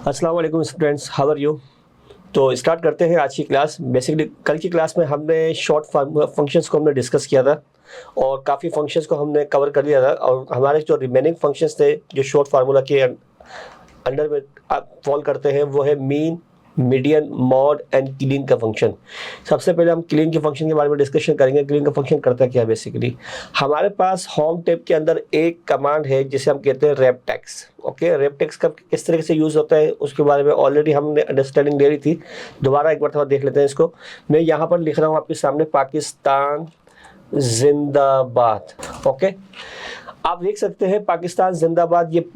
अस्सलाम वालेकुम students, how are you. तो स्टार्ट करते हैं आज की क्लास। बेसिकली कल की क्लास में हमने शॉर्ट फंक्शंस को हमने डिस्कस किया था और काफ़ी फंक्शंस को हमने कवर कर लिया था, और हमारे जो रिमेनिंग फंक्शंस थे जो शॉर्ट फार्मूला के अंडर में फॉल करते हैं वो है mean, median, mod and clean का फंक्शन। सबसे पहले हम क्लीन के फंक्शन के बारे में डिस्कशन करेंगे। क्लीन का फंक्शन करता क्या है? बेसिकली हमारे पास होम टैब के अंदर एक कमांड है जिसे हम कहते हैं रेपटेक्स। ओके, रेपटेक्स का किस तरीके से यूज़ होता है उसके बारे में ऑलरेडी हमने अंडरस्टैंडिंग ले ली थी। दोबारा एक बार थोड़ा देख लेते हैं इसको। मैं यहाँ पर लिख रहा हूँ आपके सामने पाकिस्तान जिंदाबाद। ओके, आप देख सकते हैं पाकिस्तान जिंदाबाद ये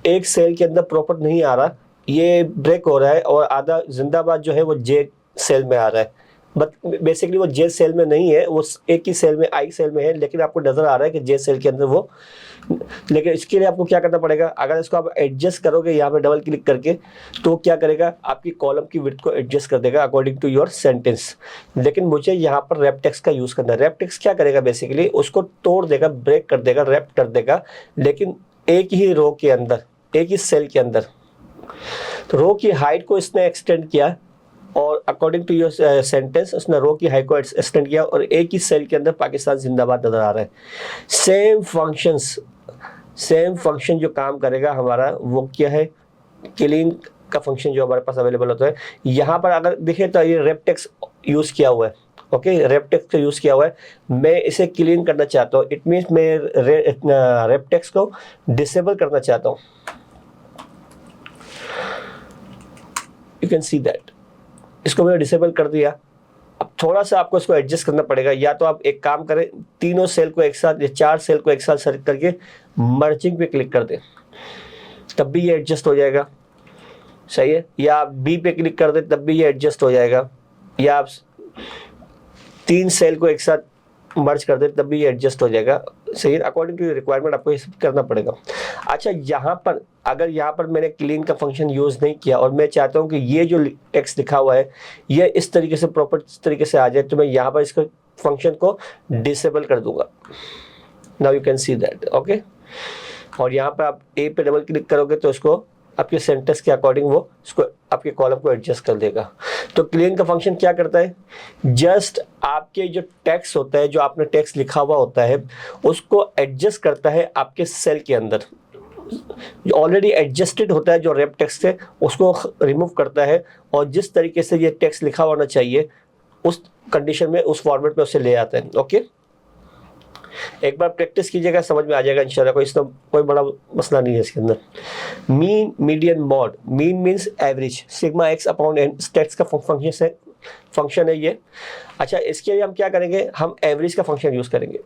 एक सेल के अंदर प्रॉपर नहीं आ रहा, ये ब्रेक हो रहा है और आधा जिंदाबाद जो है वो जे सेल में आ रहा है। बट बेसिकली वो जे सेल में नहीं है, वो एक ही सेल में आई सेल में है, लेकिन आपको नजर आ रहा है कि जे सेल के अंदर वो। लेकिन इसके लिए आपको क्या करना पड़ेगा, अगर इसको आप एडजस्ट करोगे यहाँ पे डबल क्लिक करके तो क्या करेगा, आपकी कॉलम की विड्थ को एडजस्ट कर देगा अकॉर्डिंग टू योर सेंटेंस। लेकिन मुझे यहाँ पर रेपटेक्स का यूज करना है। रेपटेक्स क्या करेगा, बेसिकली उसको तोड़ देगा, ब्रेक कर देगा, रैप कर देगा, लेकिन एक ही रो के अंदर, एक ही सेल के अंदर। तो रो की हाइट को इसने एक्सटेंड किया और अकॉर्डिंग टू योर सेंटेंस उसने रो की हाइट को एक्सटेंड किया और एक ही सेल के अंदर पाकिस्तान जिंदाबाद नजर आ रहा है। सेम फंक्शन जो काम करेगा हमारा वो क्या है, क्लीन का फंक्शन जो हमारे पास अवेलेबल होता है। यहाँ पर अगर देखें तो ये रेपटेक्स यूज किया हुआ है। ओके, रेपटेक्स का यूज किया हुआ है। मैं इसे क्लीन करना चाहता हूँ, इट मीन्स मैं रेपटेक्स को डिसेबल करना चाहता हूँ। यू कैन सी दैट, इसको मैंने डिसेबल कर दिया। अब थोड़ा सा आपको इसको एडजस्ट करना पड़ेगा, या तो आप एक काम करें, तीनों सेल को एक साथ या चार सेल को एक साथ सेलेक्ट करके मर्जिंग पे क्लिक कर दें, तब भी ये एडजस्ट हो जाएगा। सही है, या आप बी पे क्लिक कर दें तब भी ये एडजस्ट हो जाएगा, या आप तीन सेल को एक साथ मर्ज कर दें तब भी ये एडजस्ट हो जाएगा। सही है, अकॉर्डिंग टू रिक्वायरमेंट आपको ये सब करना पड़ेगा। अच्छा, यहाँ पर अगर यहाँ पर मैंने क्लीन का फंक्शन यूज़ नहीं किया और मैं चाहता हूँ कि ये जो टेक्स्ट लिखा हुआ है ये इस तरीके से प्रॉपर तरीके से आ जाए, तो मैं यहाँ पर इसको फंक्शन को डिसेबल कर दूंगा। Now you can see that. Okay, और यहाँ पर आप ए पे डबल क्लिक करोगे तो इसको आपके सेंटेंस के अकॉर्डिंग वो इसको आपके कॉलम को एडजस्ट कर देगा। तो क्लीन का फंक्शन क्या करता है, जस्ट आपके जो टेक्स्ट होता है, जो आपने टेक्स्ट लिखा हुआ होता है उसको एडजस्ट करता है आपके सेल के अंदर। जो ऑलरेडी एडजस्टेड होता है जो रेप टेक्स्ट है उसको रिमूव करता है और जिस तरीके से ये टेक्स्ट लिखा होना चाहिए उस कंडीशन में, उस फॉर्मेट में उसे ले आता है। ओके, एक बार प्रैक्टिस कीजिएगा, समझ में आ जाएगा इंशाल्लाह। कोई बड़ा मसला नहीं है इसके अंदर। Mean, median, mode. Mean means average, sigma x upon n stats का फंक्शन है ये। अच्छा, इसके लिए हम क्या करेंगे, हम एवरेज का फंक्शन यूज करेंगे।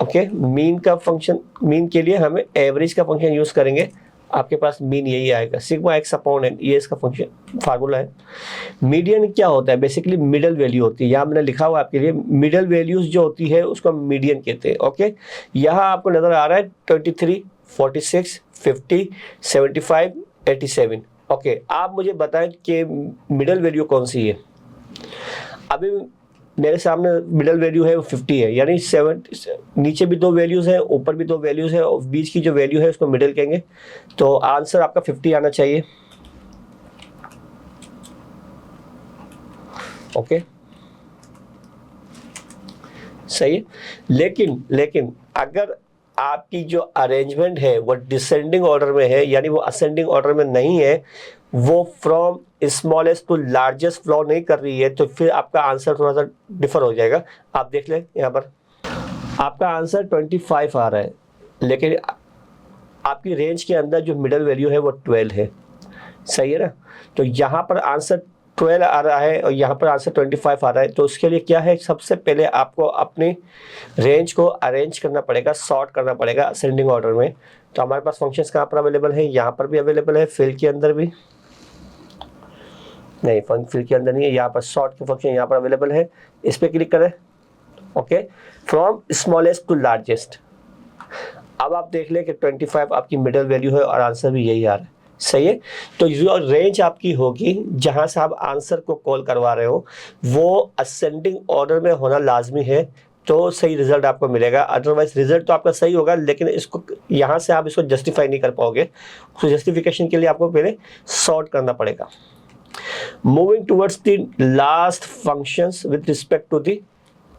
ओके, मीन का फंक्शन, मीन के लिए हमें एवरेज का फंक्शन यूज करेंगे। आपके पास मीन यही आएगा, सिग्मा एक्स अपॉन एन, ये इसका फंक्शन फार्मूला है। मीडियन क्या होता है, बेसिकली मिडल वैल्यू होती है। यहाँ मैंने लिखा हुआ आपके लिए, मिडल वैल्यूज जो होती है उसको मीडियन कहते हैं। ओके, यहाँ आपको नजर आ रहा है 23, 46, 50, 75, 87। ओके, आप मुझे बताएं कि मिडल वैल्यू कौन सी है। अभी मेरे सामने मिडल वैल्यू है वो 50 है, यानी 7, नीचे भी दो वैल्यूज है, ऊपर भी दो वैल्यूज है और बीच की जो वैल्यू है उसको मिडल कहेंगे। तो आंसर आपका 50 आना चाहिए। ओके, सही है। लेकिन अगर आपकी जो अरेंजमेंट है वो डिसेंडिंग ऑर्डर में है, यानी वो असेंडिंग ऑर्डर में नहीं है, वो from smallest to largest flow नहीं कर रही है, तो फिर आपका आंसर थोड़ा सा डिफर हो जाएगा। आप देख लें, यहाँ पर आपका आंसर 25 आ रहा है, लेकिन आपकी रेंज के अंदर जो मिडल वैल्यू है वो 12 है। सही है ना, तो यहाँ पर आंसर 12 आ रहा है और यहाँ पर आंसर 25 आ रहा है। तो उसके लिए क्या है, सबसे पहले आपको अपनी रेंज को अरेंज करना पड़ेगा, सॉर्ट करना पड़ेगा असेंडिंग ऑर्डर में। तो हमारे पास फंक्शंस कहाँ पर अवेलेबल है, यहाँ पर भी अवेलेबल है, फिल के अंदर भी नहीं, फिल के अंदर नहीं है, यहाँ पर सॉर्ट के फंक्शन यहाँ पर अवेलेबल है। इस पर क्लिक करें। Okay, from smallest to largest. अब आप देख लें कि 25 आपकी मिडल वैल्यू है और आंसर भी यही आ रहा है। सही है, तो जो रेंज आपकी होगी जहां से आप आंसर को कॉल करवा रहे हो वो असेंडिंग ऑर्डर में होना लाजमी है, तो सही रिजल्ट आपको मिलेगा। अदरवाइज रिजल्ट तो आपका सही होगा, लेकिन इसको यहाँ से आप इसको जस्टिफाई नहीं कर पाओगे। तो जस्टिफिकेशन के लिए आपको पहले सॉर्ट करना पड़ेगा। Moving towards the last functions with respect to the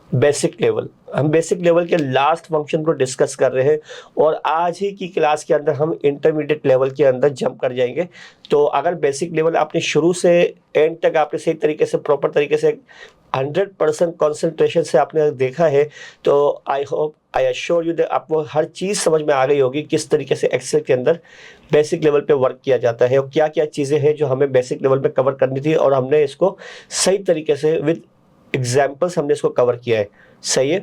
basic level. हम बेसिक लेवल के लास्ट फंक्शन को डिस्कस कर रहे हैं और आज ही की क्लास के अंदर हम इंटरमीडिएट लेवल के अंदर जंप कर जाएंगे। तो अगर बेसिक लेवल आपने शुरू से एंड तक आपने सही तरीके से प्रॉपर तरीके से 100% कॉन्सेंट्रेशन से आपने देखा है, तो I hope I assure you that आपको हर चीज़ समझ में आ गई होगी किस तरीके से एक्सेल के अंदर बेसिक लेवल पे वर्क किया जाता है और क्या क्या चीज़ें हैं जो हमें बेसिक लेवल पे कवर करनी थी और हमने इसको सही तरीके से विद एग्जाम्पल्स हमने इसको कवर किया है। सही है।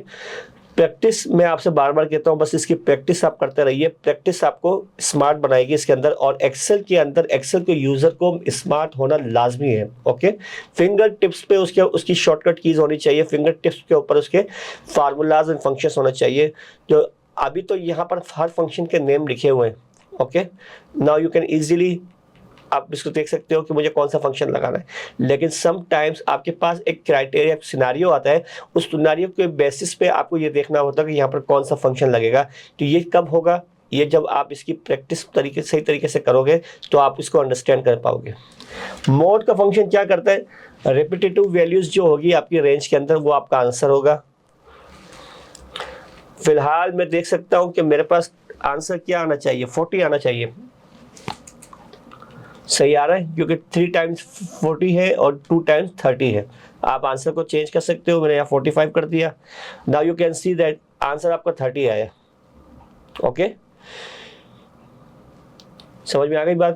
प्रैक्टिस मैं आपसे बार बार कहता हूँ, बस इसकी प्रैक्टिस आप करते रहिए। प्रैक्टिस आपको स्मार्ट बनाएगी इसके अंदर, और एक्सेल के अंदर एक्सेल के यूजर को स्मार्ट होना लाजमी है। ओके, फिंगर टिप्स पे उसकी शॉर्टकट कीज होनी चाहिए, फिंगर टिप्स के ऊपर उसके फार्मूलाज एंड फंक्शंस होना चाहिए। जो अभी तो यहाँ पर हर फंक्शन के नेम लिखे हुए हैं। Okay, now you can easily आप इसको देख सकते हो कि मुझे कौन सा फंक्शन लगाना है, लेकिन सम टाइम्स आपके पास एक क्राइटेरिया सिनारियो आता है, उस सिनारियो के बेसिस पे आपको ये देखना होता है कि यहाँ पर कौन सा फंक्शन लगेगा। तो ये कब होगा? ये जब आप इसकी प्रैक्टिस सही तरीके से करोगे तो आप इसको अंडरस्टैंड कर पाओगे। मोड का फंक्शन क्या करता है? रिपीटेटिव वैल्यूज जो होगी आपकी रेंज के अंदर वो आपका आंसर होगा। फिलहाल मैं देख सकता हूँ कि मेरे पास आंसर क्या आना चाहिए, 40 आना चाहिए। सही आ रहा है क्योंकि 3 टाइम्स 40 है और 2 टाइम्स 30 है। आप आंसर को चेंज कर सकते हो, मैंने यहाँ 45 कर दिया। Now you can see that answer आपका 30 आया। ओके, समझ में आ गई बात?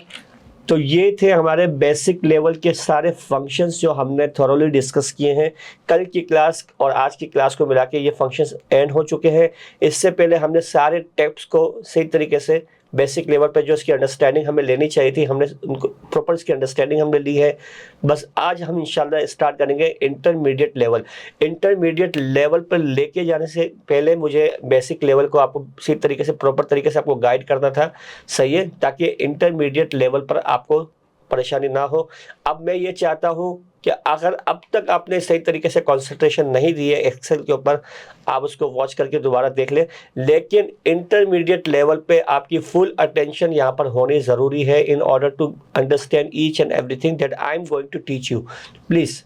तो ये थे हमारे बेसिक लेवल के सारे फंक्शंस जो हमने थॉरोली डिस्कस किए हैं। कल की क्लास और आज की क्लास को मिला के ये फंक्शंस एंड हो चुके हैं। इससे पहले हमने सारे टेक्स्ट को सही तरीके से बेसिक लेवल पे जो इसकी अंडरस्टैंडिंग हमें लेनी चाहिए थी, हमने उनको प्रॉपर इसकी अंडरस्टैंडिंग हमने ली है। बस आज हम इंशाल्लाह स्टार्ट करेंगे इंटरमीडिएट लेवल। इंटरमीडिएट लेवल पर लेके जाने से पहले मुझे बेसिक लेवल को आपको सही तरीके से प्रॉपर तरीके से आपको गाइड करना था। सही है, ताकि इंटरमीडिएट लेवल पर आपको परेशानी ना हो। अब मैं ये चाहता हूँ कि अगर अब तक आपने सही तरीके से कंसंट्रेशन नहीं दी है एक्सेल के ऊपर, आप उसको वॉच करके दोबारा देख लें, लेकिन इंटरमीडिएट लेवल पे आपकी फुल अटेंशन यहाँ पर होनी ज़रूरी है in order to understand each and everything that I am going to teach you. Please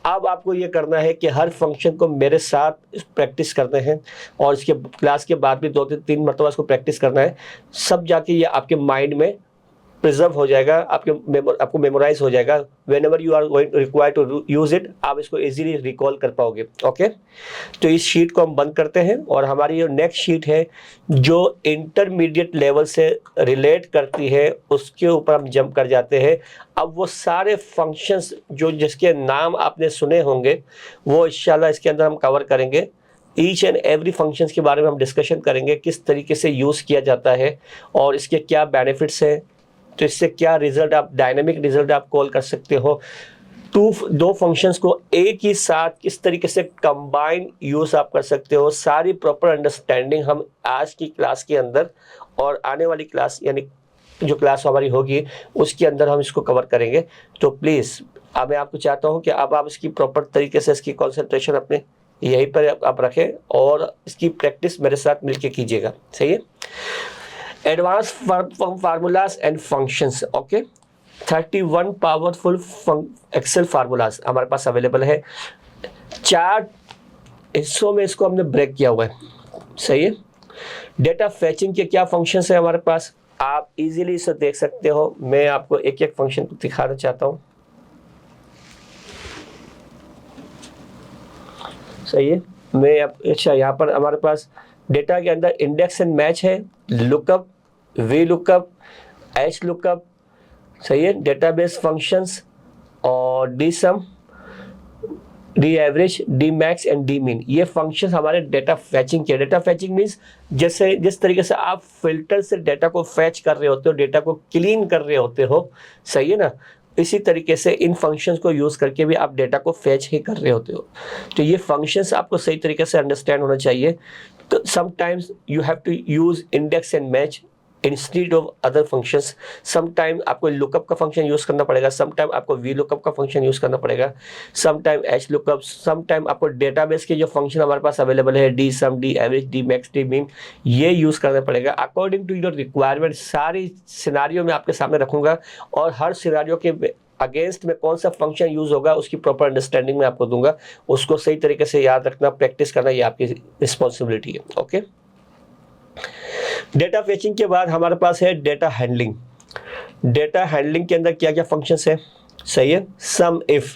अब आपको ये करना है कि हर फंक्शन को मेरे साथ प्रैक्टिस करते हैं और इसके क्लास के बाद भी 2-3 मरतबा इसको प्रैक्टिस करना है। सब जाके ये आपके माइंड में प्रिजर्व हो जाएगा, आपको मेमोराइज हो जाएगा। Whenever you are require to use it, आप इसको इजीली रिकॉल कर पाओगे। ओके, तो इस शीट को हम बंद करते हैं और हमारी जो नेक्स्ट शीट है जो इंटरमीडिएट लेवल से रिलेट करती है उसके ऊपर हम जंप कर जाते हैं। अब वो सारे फंक्शंस जो जिसके नाम आपने सुने होंगे वो इंशाल्लाह इसके अंदर हम कवर करेंगे। ईच एंड एवरी फंक्शंस के बारे में हम डिस्कशन करेंगे, किस तरीके से यूज़ किया जाता है और इसके क्या बेनिफिट्स हैं, तो इससे क्या रिजल्ट आप डायनामिक रिजल्ट आप कॉल कर सकते हो। दो फंक्शंस को एक ही साथ किस तरीके से कंबाइन यूज आप कर सकते हो, सारी प्रॉपर अंडरस्टैंडिंग हम आज की क्लास के अंदर और आने वाली क्लास यानी जो क्लास हमारी होगी उसके अंदर हम इसको कवर करेंगे। तो प्लीज़ अब मैं आपको चाहता हूँ कि अब आप इसकी प्रॉपर तरीके से इसकी कॉन्सेंट्रेशन अपने यहीं पर आप रखें और इसकी प्रैक्टिस मेरे साथ मिलके कीजिएगा। सही है। Advance formulas and functions. Okay, 31 powerful Excel formulas हमारे पास अवेलेबल है। 4 हिस्सों में इसको हमने ब्रेक किया हुआ है। सही है। डेटा फैचिंग के क्या फंक्शंस है हमारे पास, आप इजीली इसे देख सकते हो। मैं आपको एक एक फंक्शन दिखाना चाहता हूँ। सही है। मैं अच्छा यहाँ पर हमारे पास डेटा के अंदर इंडेक्स एंड मैच है, lookup, V lookup, H lookup. सही है। डेटाबेस फंक्शंस और D sum, D average, D max and D mean, ये फंक्शंस हमारे डेटा फैचिंग के। डेटा फैचिंग मीन्स जैसे जिस तरीके से आप फिल्टर से डेटा को फैच कर रहे होते हो, डेटा को क्लीन कर रहे होते हो, सही है ना, इसी तरीके से इन फंक्शंस को यूज़ करके भी आप डेटा को फैच ही कर रहे होते हो। तो ये फंक्शंस आपको सही तरीके से अंडरस्टैंड होना चाहिए। तो sometimes you have to use index and match instead of other functions. Some time आपको लुकअप का फंक्शन यूज़ करना पड़ेगा, सम टाइम आपको वी लुकअप का फंक्शन यूज़ करना पड़ेगा, some time H lookup, some time आपको डेटाबेस के जो फंक्शन हमारे पास अवेलेबल है, D sum, D average, D max, D mean, ये यूज़ करना पड़ेगा अकॉर्डिंग टू योर रिक्वायरमेंट। सारी सिनारियो में आपके सामने रखूँगा और हर सिनारियो के अगेंस्ट में कौन सा फंक्शन यूज होगा उसकी प्रॉपर अंडरस्टैंडिंग में आपको दूंगा। उसको सही तरीके से याद रखना, प्रैक्टिस करना, ये आपकी रिस्पॉन्सिबिलिटी है। ओके, डेटा फेचिंग के बाद हमारे पास है डेटा हैंडलिंग। डेटा हैंडलिंग के अंदर क्या क्या फंक्शंस है? सही है, सम इफ।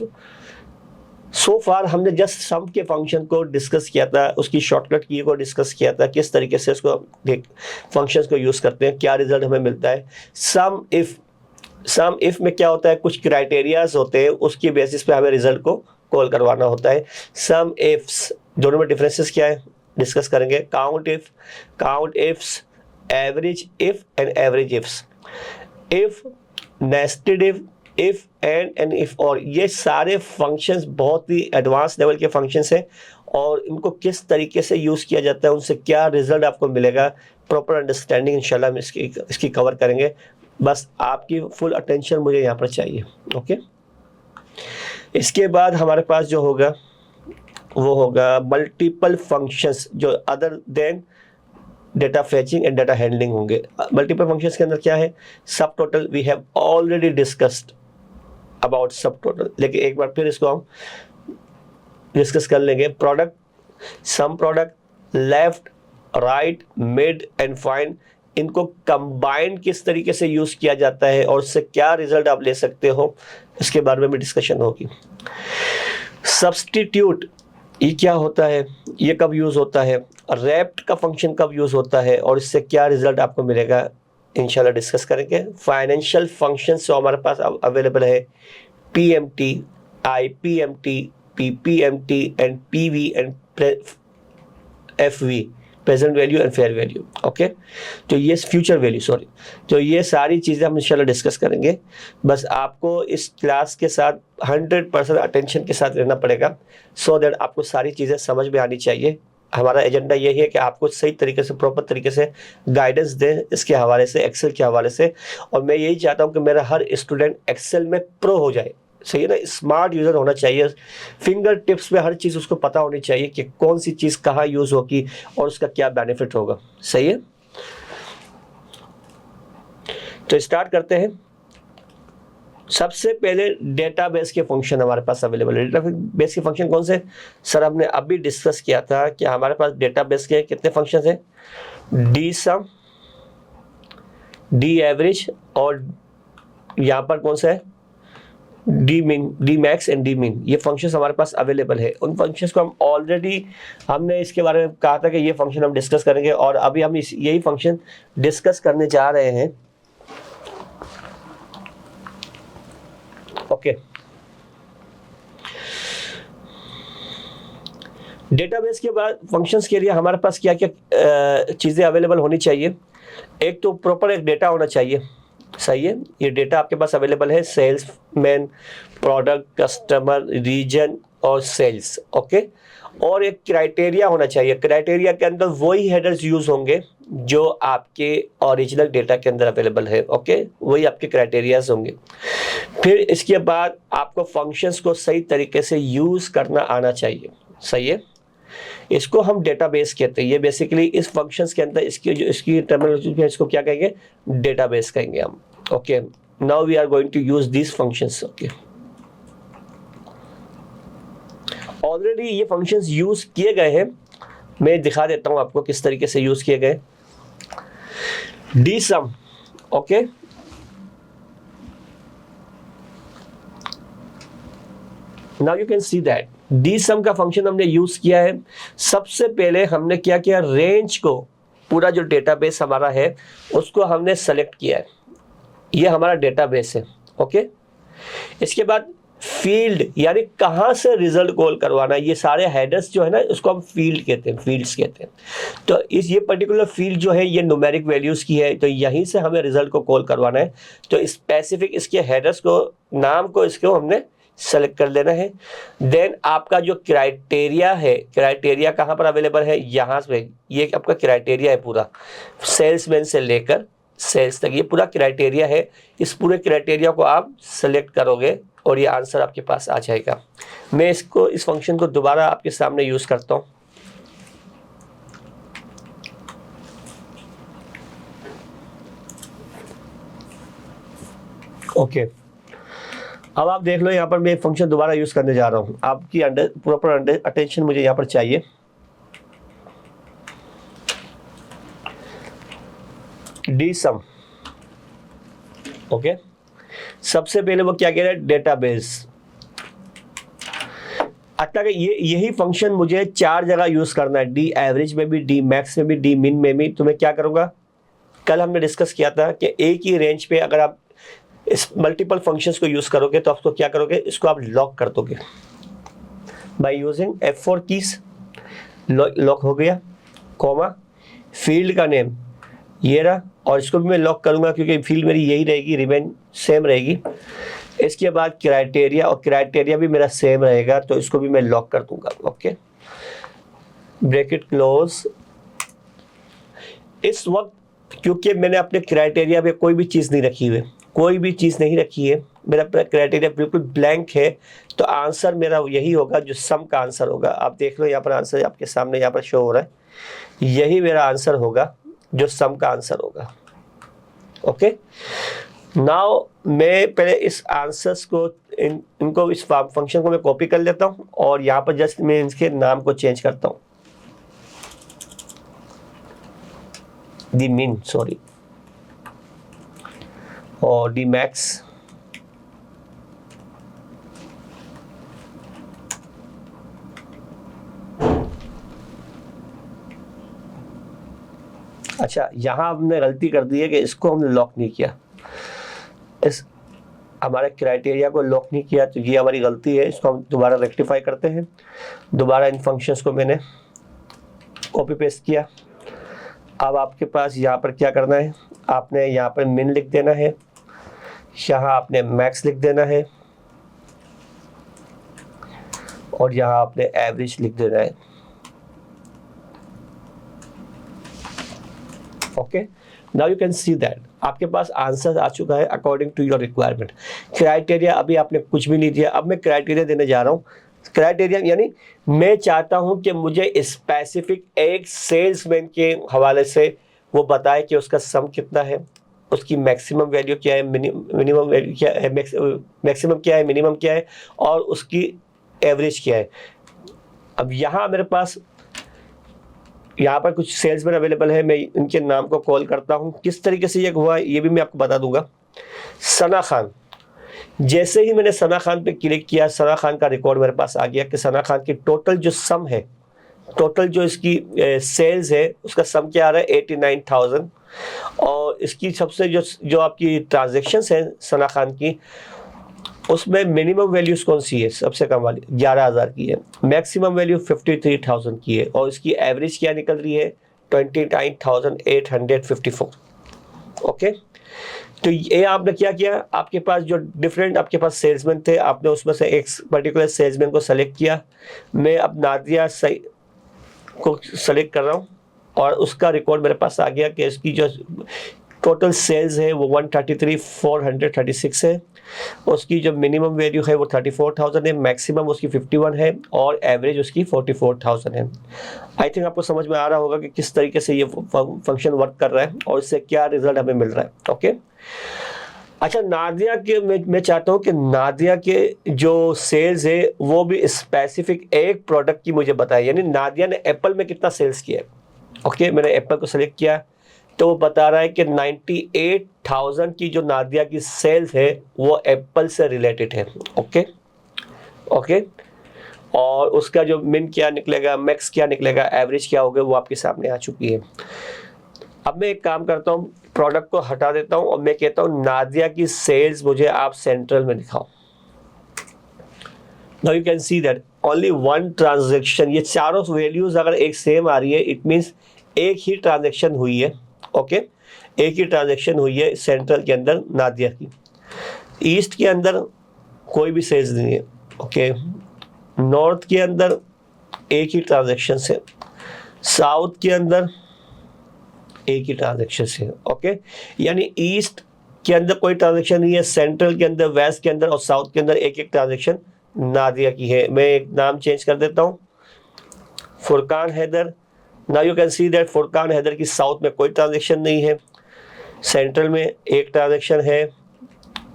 सो फार हमने जस्ट सम के फंक्शन को डिस्कस किया था, उसकी शॉर्टकट की को डिस्कस किया था, किस तरीके से उसको फंक्शंस को यूज करते हैं, क्या रिजल्ट हमें मिलता है। सम इफ में क्या होता है, कुछ क्राइटेरियाज होते हैं, उसकी बेसिस पे हमें रिजल्ट को कॉल करवाना होता है। सम इफ्स, दोनों में डिफरेंसेस क्या है डिस्कस करेंगे। Count ifs, average if and average ifs, if, nested if and if और, ये सारे फंक्शंस बहुत ही एडवांस लेवल के फंक्शंस हैं और इनको किस तरीके से यूज़ किया जाता है, उनसे क्या रिजल्ट आपको मिलेगा, प्रॉपर अंडरस्टैंडिंग इंशाल्लाह हम इसकी कवर करेंगे। बस आपकी फुल अटेंशन मुझे यहाँ पर चाहिए। ओके, इसके बाद हमारे पास जो होगा वो होगा मल्टीपल फंक्शंस जो other than data fetching and data handling होंगे। मल्टीपल फंक्शंस के अंदर क्या है, subtotal, we have already discussed about subtotal, लेकिन एक बार फिर इसको हम डिस्कस कर लेंगे। Product, sum product, left, right, mid and find, इनको कंबाइन किस तरीके से यूज किया जाता है और उससे क्या रिजल्ट आप ले सकते हो, इसके बारे में भी डिस्कशन होगी। सब्स्टिट्यूट, ये क्या होता है, ये कब यूज होता है, रैप्ट का फंक्शन कब यूज होता है और इससे क्या रिजल्ट आपको मिलेगा, इंशाल्लाह डिस्कस करेंगे। फाइनेंशियल फंक्शंस जो हमारे पास अवेलेबल है, PMT, IPMT, PPMT and PV and FV, present value and fair value. Okay, तो ये फ्यूचर वैल्यू, सॉरी, तो ये सारी चीज़ें हम इंशाल्लाह डिस्कस करेंगे। बस आपको इस क्लास के साथ 100% अटेंशन के साथ रहना पड़ेगा, सो दैट आपको सारी चीज़ें समझ में आनी चाहिए। हमारा एजेंडा यही है कि आपको सही तरीके से, प्रॉपर तरीके से गाइडेंस दें इसके हवाले से, एक्सेल के हवाले से। और मैं यही चाहता हूँ कि मेरा हर स्टूडेंट एक्सेल में प्रो हो जाए। सही है ना, स्मार्ट यूज़र होना चाहिए, फिंगर टिप्स पे हर चीज़ उसको पता होनी चाहिए कि कौन सी चीज़ कहाँ यूज़ होगी और उसका क्या बेनिफिट होगा। सही है, तो स्टार्ट करते हैं। सबसे पहले डेटाबेस के फंक्शन हमारे पास अवेलेबल है। डेटाबेस के फंक्शन कौन से? सर हमने अभी डिस्कस किया था कि हमारे पास डेटाबेस के कितने फंक्शंस हैं, डी सम, डी एवरेज और यहाँ पर कौन सा है, डी मिन, डी मैक्स एंड डी मिन। ये फंक्शंस हमारे पास अवेलेबल है। उन फंक्शंस को हम ऑलरेडी, हमने इसके बारे में कहा था कि ये फंक्शन हम डिस्कस करेंगे और अभी हम यही फंक्शन डिस्कस करने जा रहे हैं। ओके, डेटाबेस के बाद फंक्शंस के लिए हमारे पास क्या क्या चीज़ें अवेलेबल होनी चाहिए। एक तो प्रॉपर एक डेटा होना चाहिए। सही है, ये डेटा आपके पास अवेलेबल है, salesman, product, customer, region और सेल्स। ओके, और एक क्राइटेरिया होना चाहिए। क्राइटेरिया के अंदर वही हेडर्स यूज होंगे जो आपके ओरिजिनल डेटा के अंदर अवेलेबल है। ओके, वही आपके क्राइटेरियाज होंगे। फिर इसके बाद आपको फंक्शंस को सही तरीके से यूज करना आना चाहिए। सही है, इसको हम डेटाबेस कहते हैं। ये बेसिकली इस फंक्शंस के अंदर इसकी टर्मिनोलॉजी है, इसको क्या कहेंगे, डेटाबेस कहेंगे हम। Okay, now we are going to use this functions. Okay, already ये फंक्शंस यूज किए गए हैं, मैं दिखा देता हूं आपको किस तरीके से यूज किए गए। D sum, okay, now you can see that D sum का फंक्शन हमने यूज किया है। सबसे पहले हमने क्या किया, रेंज को, पूरा जो डेटाबेस हमारा है उसको हमने सेलेक्ट किया है। ये हमारा डेटाबेस है। ओके, इसके बाद फील्ड, यानी कहाँ से रिजल्ट कॉल करवाना है, ये सारे हेडर्स जो है ना उसको हम फील्ड कहते हैं, फील्ड्स कहते हैं। तो ये पर्टिकुलर फील्ड जो है ये न्यूमेरिक वैल्यूज की है, तो यहीं से हमें रिजल्ट को कॉल करवाना है। तो स्पेसिफिक इसके हेडर्स को, नाम को, इसको हमने सेलेक्ट कर लेना है। देन आपका जो क्राइटेरिया है, क्राइटेरिया कहाँ पर अवेलेबल है, यहाँ पे ये आपका क्राइटेरिया है पूरा, सेल्समैन से लेकर सेल्स तक, ये पूरा क्राइटेरिया है। इस पूरे क्राइटेरिया को आप सेलेक्ट करोगे और ये आंसर आपके पास आ जाएगा। मैं इस फंक्शन को दोबारा आपके सामने यूज करता हूँ। ओके, अब आप देख लो यहाँ पर मैं फंक्शन दोबारा यूज करने जा रहा हूँ। आपकी प्रॉपर अटेंशन मुझे यहाँ पर चाहिए। D sum, okay. सबसे पहले वो क्या कह रहा है, डेटाबेस। अच्छा कि यही फंक्शन मुझे 4 जगह यूज करना है, डी एवरेज में भी, डी मैक्स में भी, डी मिन में भी। तो मैं क्या करूंगा, कल हमने डिस्कस किया था कि एक ही रेंज पे अगर आप इस मल्टीपल फंक्शंस को यूज करोगे तो आपको क्या करोगे, इसको आप लॉक कर दोगे by using F4 keys. Lock हो गया, कॉमा, फील्ड का नेम ये रहा, और इसको भी मैं लॉक करूंगा क्योंकि फील्ड मेरी यही रहेगी, रिमेन सेम रहेगी। इसके बाद क्राइटेरिया, और क्राइटेरिया भी मेरा सेम रहेगा, तो इसको भी मैं लॉक कर दूंगा। Okay, bracket close. इस वक्त क्योंकि मैंने अपने क्राइटेरिया पे कोई भी चीज़ नहीं रखी हुई, कोई भी चीज़ नहीं रखी है, मेरा क्राइटेरिया बिल्कुल ब्लैंक है, तो आंसर मेरा यही होगा जो सम का आंसर होगा। आप देख लो यहाँ पर आंसर आपके सामने यहाँ पर शो हो रहा है, यही मेरा आंसर होगा जो सम का आंसर होगा। ओके, नाउ मैं पहले इस आंसर्स को इनको इस फंक्शन को मैं कॉपी कर लेता हूँ और यहाँ पर जस्ट मैं इसके नाम को चेंज करता हूँ, डी मिन सॉरी, और डी मैक्स, अच्छा यहाँ हमने गलती कर दी है कि इसको हमने लॉक नहीं किया, इस हमारे क्राइटेरिया को लॉक नहीं किया, तो ये हमारी गलती है। इसको हम दोबारा रेक्टिफाई करते हैं। दोबारा इन फंक्शंस को मैंने कॉपी पेस्ट किया। अब आपके पास यहाँ पर क्या करना है, आपने यहाँ पर मिन लिख देना है, यहाँ आपने मैक्स लिख देना है, और यहाँ आपने एवरेज लिख देना है। Okay, now you can see that आपके पास आंसर आ चुका है according to your requirement. Criteria अभी आपने कुछ भी नहीं दिया, अब मैं क्राइटेरिया देने जा रहा हूँ। क्राइटेरिया यानी मैं चाहता हूँ कि मुझे स्पेसिफिक एक सेल्समैन के हवाले से वो बताए कि उसका सम कितना है, उसकी मैक्सिमम वैल्यू क्या है, मिनिमम वैल्यू क्या है, मैक्सिमम क्या है, मिनिमम क्या है, और उसकी एवरेज क्या है। अब यहाँ मेरे पास यहाँ पर कुछ सेल्समैन अवेलेबल है, मैं इनके नाम को कॉल करता हूँ। किस तरीके से ये हुआ ये भी मैं आपको बता दूंगा। सना खान, जैसे ही मैंने सना खान पे क्लिक किया, सना खान का रिकॉर्ड मेरे पास आ गया कि सना खान की टोटल जो सम है, टोटल जो इसकी सेल्स है उसका सम क्या आ रहा है 89,000, और इसकी सबसे जो आपकी ट्रांजेक्शन्स हैं सना खान की, उसमें मिनिमम वैल्यूज कौन सी है, सबसे कम वाली 11,000 की है, मैक्सिमम वैल्यू 53,000 की है, और इसकी एवरेज क्या निकल रही है 29,854। ओके, तो ये आपने क्या किया, आपके पास जो डिफरेंट आपके पास सेल्समैन थे, आपने उसमें से एक पर्टिकुलर सेल्समैन को सेलेक्ट किया। मैं अब नादिया सही को सेलेक्ट कर रहा हूँ और उसका रिकॉर्ड मेरे पास आ गया कि इसकी जो टोटल सेल्स है वो 133,436 है, उसकी जो मिनिमम वैल्यू है वो 34,000 है, मैक्सिमम उसकी 51 है, और एवरेज उसकी 44,000 है। आई थिंक आपको समझ में आ रहा होगा कि किस तरीके से ये फंक्शन वर्क कर रहा है और इससे क्या रिजल्ट हमें मिल रहा है। ओके, अच्छा, नादिया के मैं चाहता हूँ कि नादिया के जो सेल्स है वो भी स्पेसिफिक एक प्रोडक्ट की मुझे बताए, यानी नादिया ने एप्पल में कितना सेल्स किया है। ओके, मैंने एप्पल को सेलेक्ट किया तो वो बता रहा है कि 98,000 की जो नादिया की सेल्स है वो एप्पल से रिलेटेड है। ओके ओके, और उसका जो मिन क्या निकलेगा, मैक्स क्या निकलेगा, एवरेज क्या होगा, वो आपके सामने आ चुकी है। अब मैं एक काम करता हूँ, प्रोडक्ट को हटा देता हूँ और मैं कहता हूँ नादिया की सेल्स मुझे आप सेंट्रल में दिखाओ। Now you can see that only one transaction, ये चारों वैल्यूज अगर एक सेम आ रही है इट मीन्स एक ही ट्रांजैक्शन हुई है। ओके, एक ही ट्रांजैक्शन हुई है सेंट्रल के अंदर नादिया की। ईस्ट के अंदर कोई भी सेल्स नहीं है। ओके, नॉर्थ के अंदर एक ही ट्रांजैक्शन है, साउथ के अंदर एक ही ट्रांजेक्शन है। ओके, यानी ईस्ट के अंदर कोई ट्रांजेक्शन नहीं है, सेंट्रल के अंदर, वेस्ट के अंदर और साउथ के अंदर एक एक ट्रांजेक्शन नादिया की है। मैं एक नाम चेंज कर देता हूँ, Furqan Haider. Now you can see that Furqan Haider की साउथ में कोई ट्रांजेक्शन नहीं है, सेंट्रल में एक ट्रांजेक्शन है,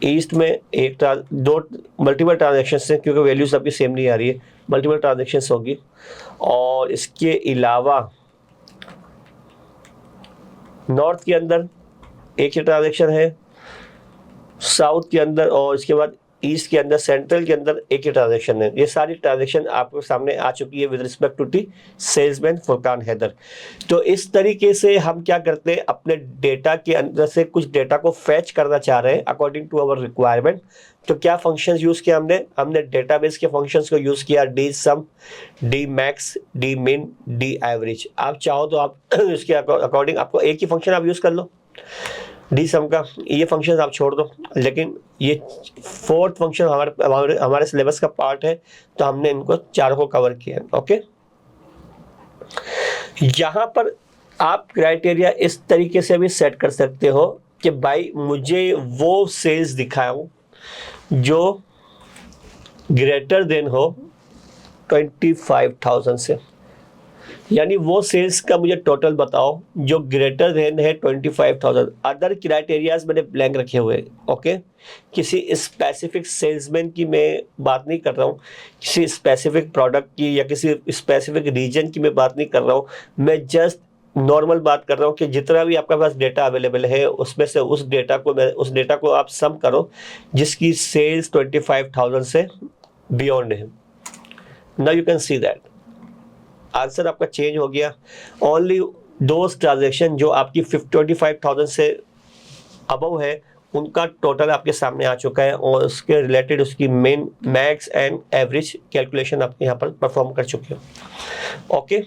ईस्ट में दो मल्टीपल ट्रांजेक्शन हैं, क्योंकि वैल्यूज सबकी सेम नहीं आ रही है, मल्टीपल ट्रांजेक्शन होगी। और इसके अलावा नॉर्थ के अंदर एक ही ट्रांजेक्शन है, साउथ के अंदर और इसके बाद ईस्ट के अंदर, सेंट्रल के अंदर एक ही ट्रांजेक्शन है। ये सारी ट्रांजेक्शन आपके सामने आ चुकी है with respect to the salesman Furqan Haider. तो इस तरीके से हम क्या करते हैं, अपने डेटा के अंदर से कुछ डेटा को फैच करना चाह रहे हैं अकॉर्डिंग टू अवर रिक्वायरमेंट। तो क्या फंक्शंस यूज किया हमने डेटाबेस के फंक्शंस को यूज किया, D sum, D max, D मिन, डी एवरेज। आप चाहो तो आप इसके अकॉर्डिंग आपको एक ही फंक्शन आप यूज कर लो, डी सम का। ये फंक्शन आप छोड़ दो, लेकिन ये फोर्थ फंक्शन हमारे सिलेबस का पार्ट है, तो हमने इनको चारों को कवर किया। ओके, यहां पर आप क्राइटेरिया इस तरीके से भी सेट कर सकते हो कि भाई मुझे वो सेल्स दिखाओ जो ग्रेटर देन हो 25,000 से, यानी वो सेल्स का मुझे टोटल बताओ जो ग्रेटर देन है 25,000। अदर क्राइटेरियाज मैंने ब्लैंक रखे हुए। ओके, किसी स्पेसिफिक सेल्समैन की मैं बात नहीं कर रहा हूँ, किसी स्पेसिफिक प्रोडक्ट की या किसी स्पेसिफिक रीजन की मैं बात नहीं कर रहा हूँ, मैं जस्ट नॉर्मल बात कर रहा हूँ कि जितना भी आपके पास डेटा अवेलेबल है उसमें से उस डेटा को आप सम करो जिसकी सेल्स 25,000 से बियॉन्ड है। Now you can see that answer आपका चेंज हो गया। ओनली दोज ट्रांजेक्शन जो आपकी 25,000 से अबव है उनका टोटल आपके सामने आ चुका है, और उसके रिलेटेड उसकी main max and average calculation आप यहाँ पर परफॉर्म कर चुके हो। ओके,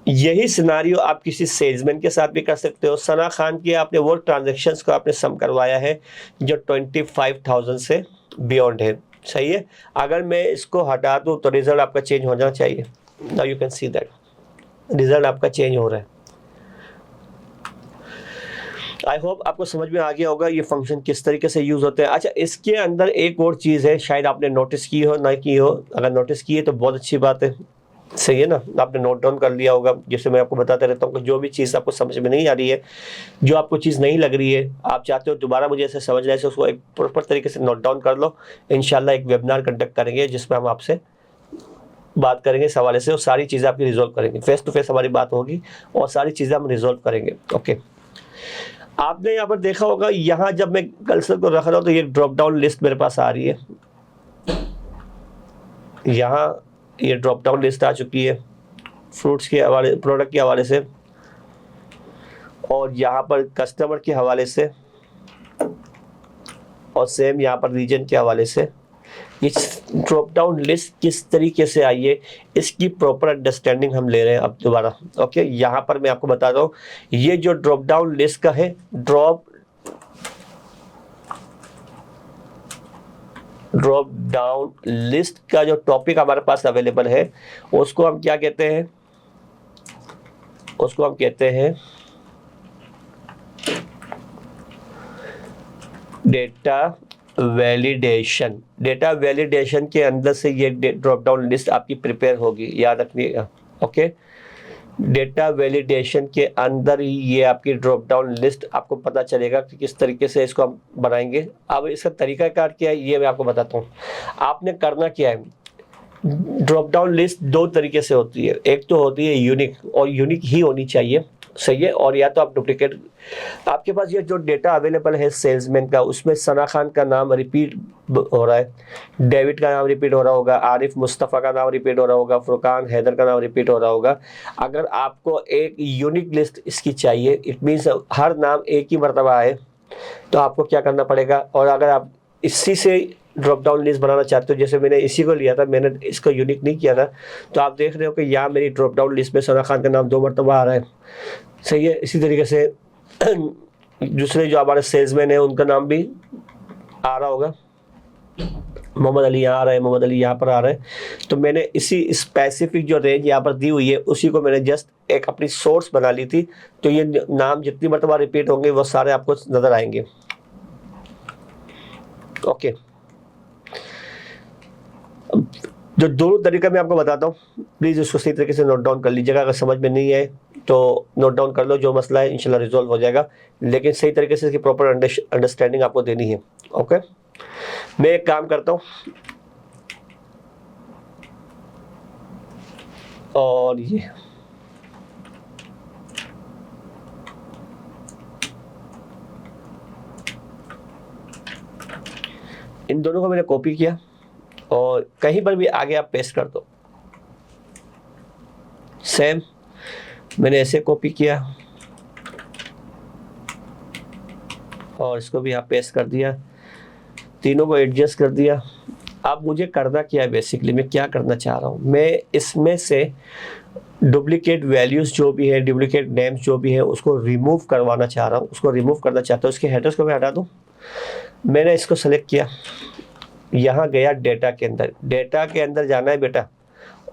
यही सिनारियो आप किसी सेल्समैन के साथ भी कर सकते हो। सना खान की आपने वो ट्रांजेक्शन्स को आपने सम करवाया है जो 25,000 से बियॉन्ड है, सही है। अगर मैं इसको हटा दूं तो रिजल्ट आपका चेंज होना चाहिए। Now you can see that result आपका चेंज हो रहा है। आई होप आपको समझ में आ गया होगा ये फंक्शन किस तरीके से यूज होते हैं। अच्छा, इसके अंदर एक और चीज़ है, शायद आपने नोटिस की हो ना की हो। अगर नोटिस की है तो बहुत अच्छी बात है, सही है ना, आपने नोट डाउन कर लिया होगा। जैसे मैं आपको बताता रहता हूँ कि जो भी चीज़ आपको समझ में नहीं आ रही है, जो आपको चीज़ नहीं लग रही है, आप चाहते हो दोबारा मुझे ऐसे समझ रहे हैं, उसको एक प्रॉपर तरीके से नोट डाउन कर लो। इंशाल्लाह एक वेबिनार कंडक्ट करेंगे जिसमें हम आपसे बात करेंगे इस हवाले से और सारी चीज़ें आपकी रिजोल्व करेंगे। फेस टू फेस हमारी बात होगी और सारी चीज़ें हम रिजोल्व करेंगे। ओके, आपने यहाँ पर देखा होगा, यहाँ जब मैं कर्सर को रख रहा हूँ तो ये ड्रॉप डाउन लिस्ट मेरे पास आ रही है। यहाँ ये ड्रॉप डाउन लिस्ट आ चुकी है फ्रूट्स के हवाले, प्रोडक्ट के हवाले से, और यहाँ पर कस्टमर के हवाले से, और सेम यहाँ पर रीजन के हवाले से। इस ड्रॉप डाउन लिस्ट किस तरीके से आई है इसकी प्रॉपर अंडरस्टैंडिंग हम ले रहे हैं अब दोबारा। ओके, यहाँ पर मैं आपको बताता हूँ, ये जो ड्रॉप डाउन लिस्ट का है, ड्रॉप डाउन लिस्ट का जो टॉपिक हमारे पास अवेलेबल है उसको हम क्या कहते हैं, उसको हम कहते हैं डेटा वैलिडेशन। डेटा वैलिडेशन के अंदर से ये ड्रॉप डाउन लिस्ट आपकी प्रिपेयर होगी, याद रखिएगा। ओके, डेटा वैलिडेशन के अंदर ही ये आपकी ड्रॉप डाउन लिस्ट आपको पता चलेगा कि किस तरीके से इसको हम बनाएंगे। अब इसका तरीकाकार क्या है ये मैं आपको बताता हूँ। आपने करना क्या है, ड्रॉप डाउन लिस्ट दो तरीके से होती है, एक तो होती है यूनिक, और यूनिक ही होनी चाहिए, सही है, और या तो आप डुप्लीकेट। आपके पास ये जो डेटा अवेलेबल है सेल्समैन का, उसमें सना खान का नाम रिपीट हो रहा है, डेविड का नाम रिपीट हो रहा होगा, आरिफ मुस्तफ़ा का नाम रिपीट हो रहा होगा, फुरकान हैदर का नाम रिपीट हो रहा होगा। अगर आपको एक यूनिक लिस्ट इसकी चाहिए, इट मीन्स हर नाम एक ही मरतबा आए, तो आपको क्या करना पड़ेगा। और अगर आप इसी से ड्रॉप डाउन लिस्ट बनाना चाहते हो, जैसे मैंने इसी को लिया था, मैंने इसको यूनिक नहीं किया था, तो आप देख रहे हो कि यहाँ मेरी ड्रॉप डाउन लिस्ट में सना खान का नाम 2 मरतबा आ रहा है, सही है। इसी तरीके से दूसरे जो हमारे सेल्समैन है उनका नाम भी आ रहा होगा, मोहम्मद अली यहाँ आ रहा है, मोहम्मद अली यहाँ पर आ रहा है, तो मैंने इसी स्पेसिफिक जो रेंज यहाँ पर दी हुई है उसी को मैंने जस्ट एक अपनी सोर्स बना ली थी। तो ये नाम जितनी मरतबा रिपीट होंगे वो सारे आपको नज़र आएंगे। ओके, जो दोनों तरीका मैं आपको बताता हूँ, प्लीज़ उसको सही तरीके से नोट डाउन कर लीजिएगा। अगर समझ में नहीं आए तो नोट डाउन कर लो, जो मसला है इंशाल्लाह रिजॉल्व हो जाएगा, लेकिन सही तरीके से इसकी प्रॉपर अंडरस्टैंडिंग आपको देनी है। ओके, मैं एक काम करता हूँ, और ये इन दोनों को मैंने कॉपी किया और कहीं पर भी आगे आप पेस्ट कर दो। सेम मैंने ऐसे कॉपी किया और इसको भी आप पेस्ट कर दिया, तीनों को एडजस्ट कर दिया। अब मुझे करना क्या है, बेसिकली मैं क्या करना चाह रहा हूँ, मैं इसमें से डुप्लीकेट वैल्यूज़ जो भी है, डुप्लीकेट नेम्स जो भी है, उसको रिमूव करवाना चाह रहा हूँ, उसको रिमूव करना चाहता हूँ। इसके हेडर्स को मैं हटा दूँ। मैंने इसको सेलेक्ट किया, यहाँ गया डेटा के अंदर, डेटा के अंदर जाना है बेटा,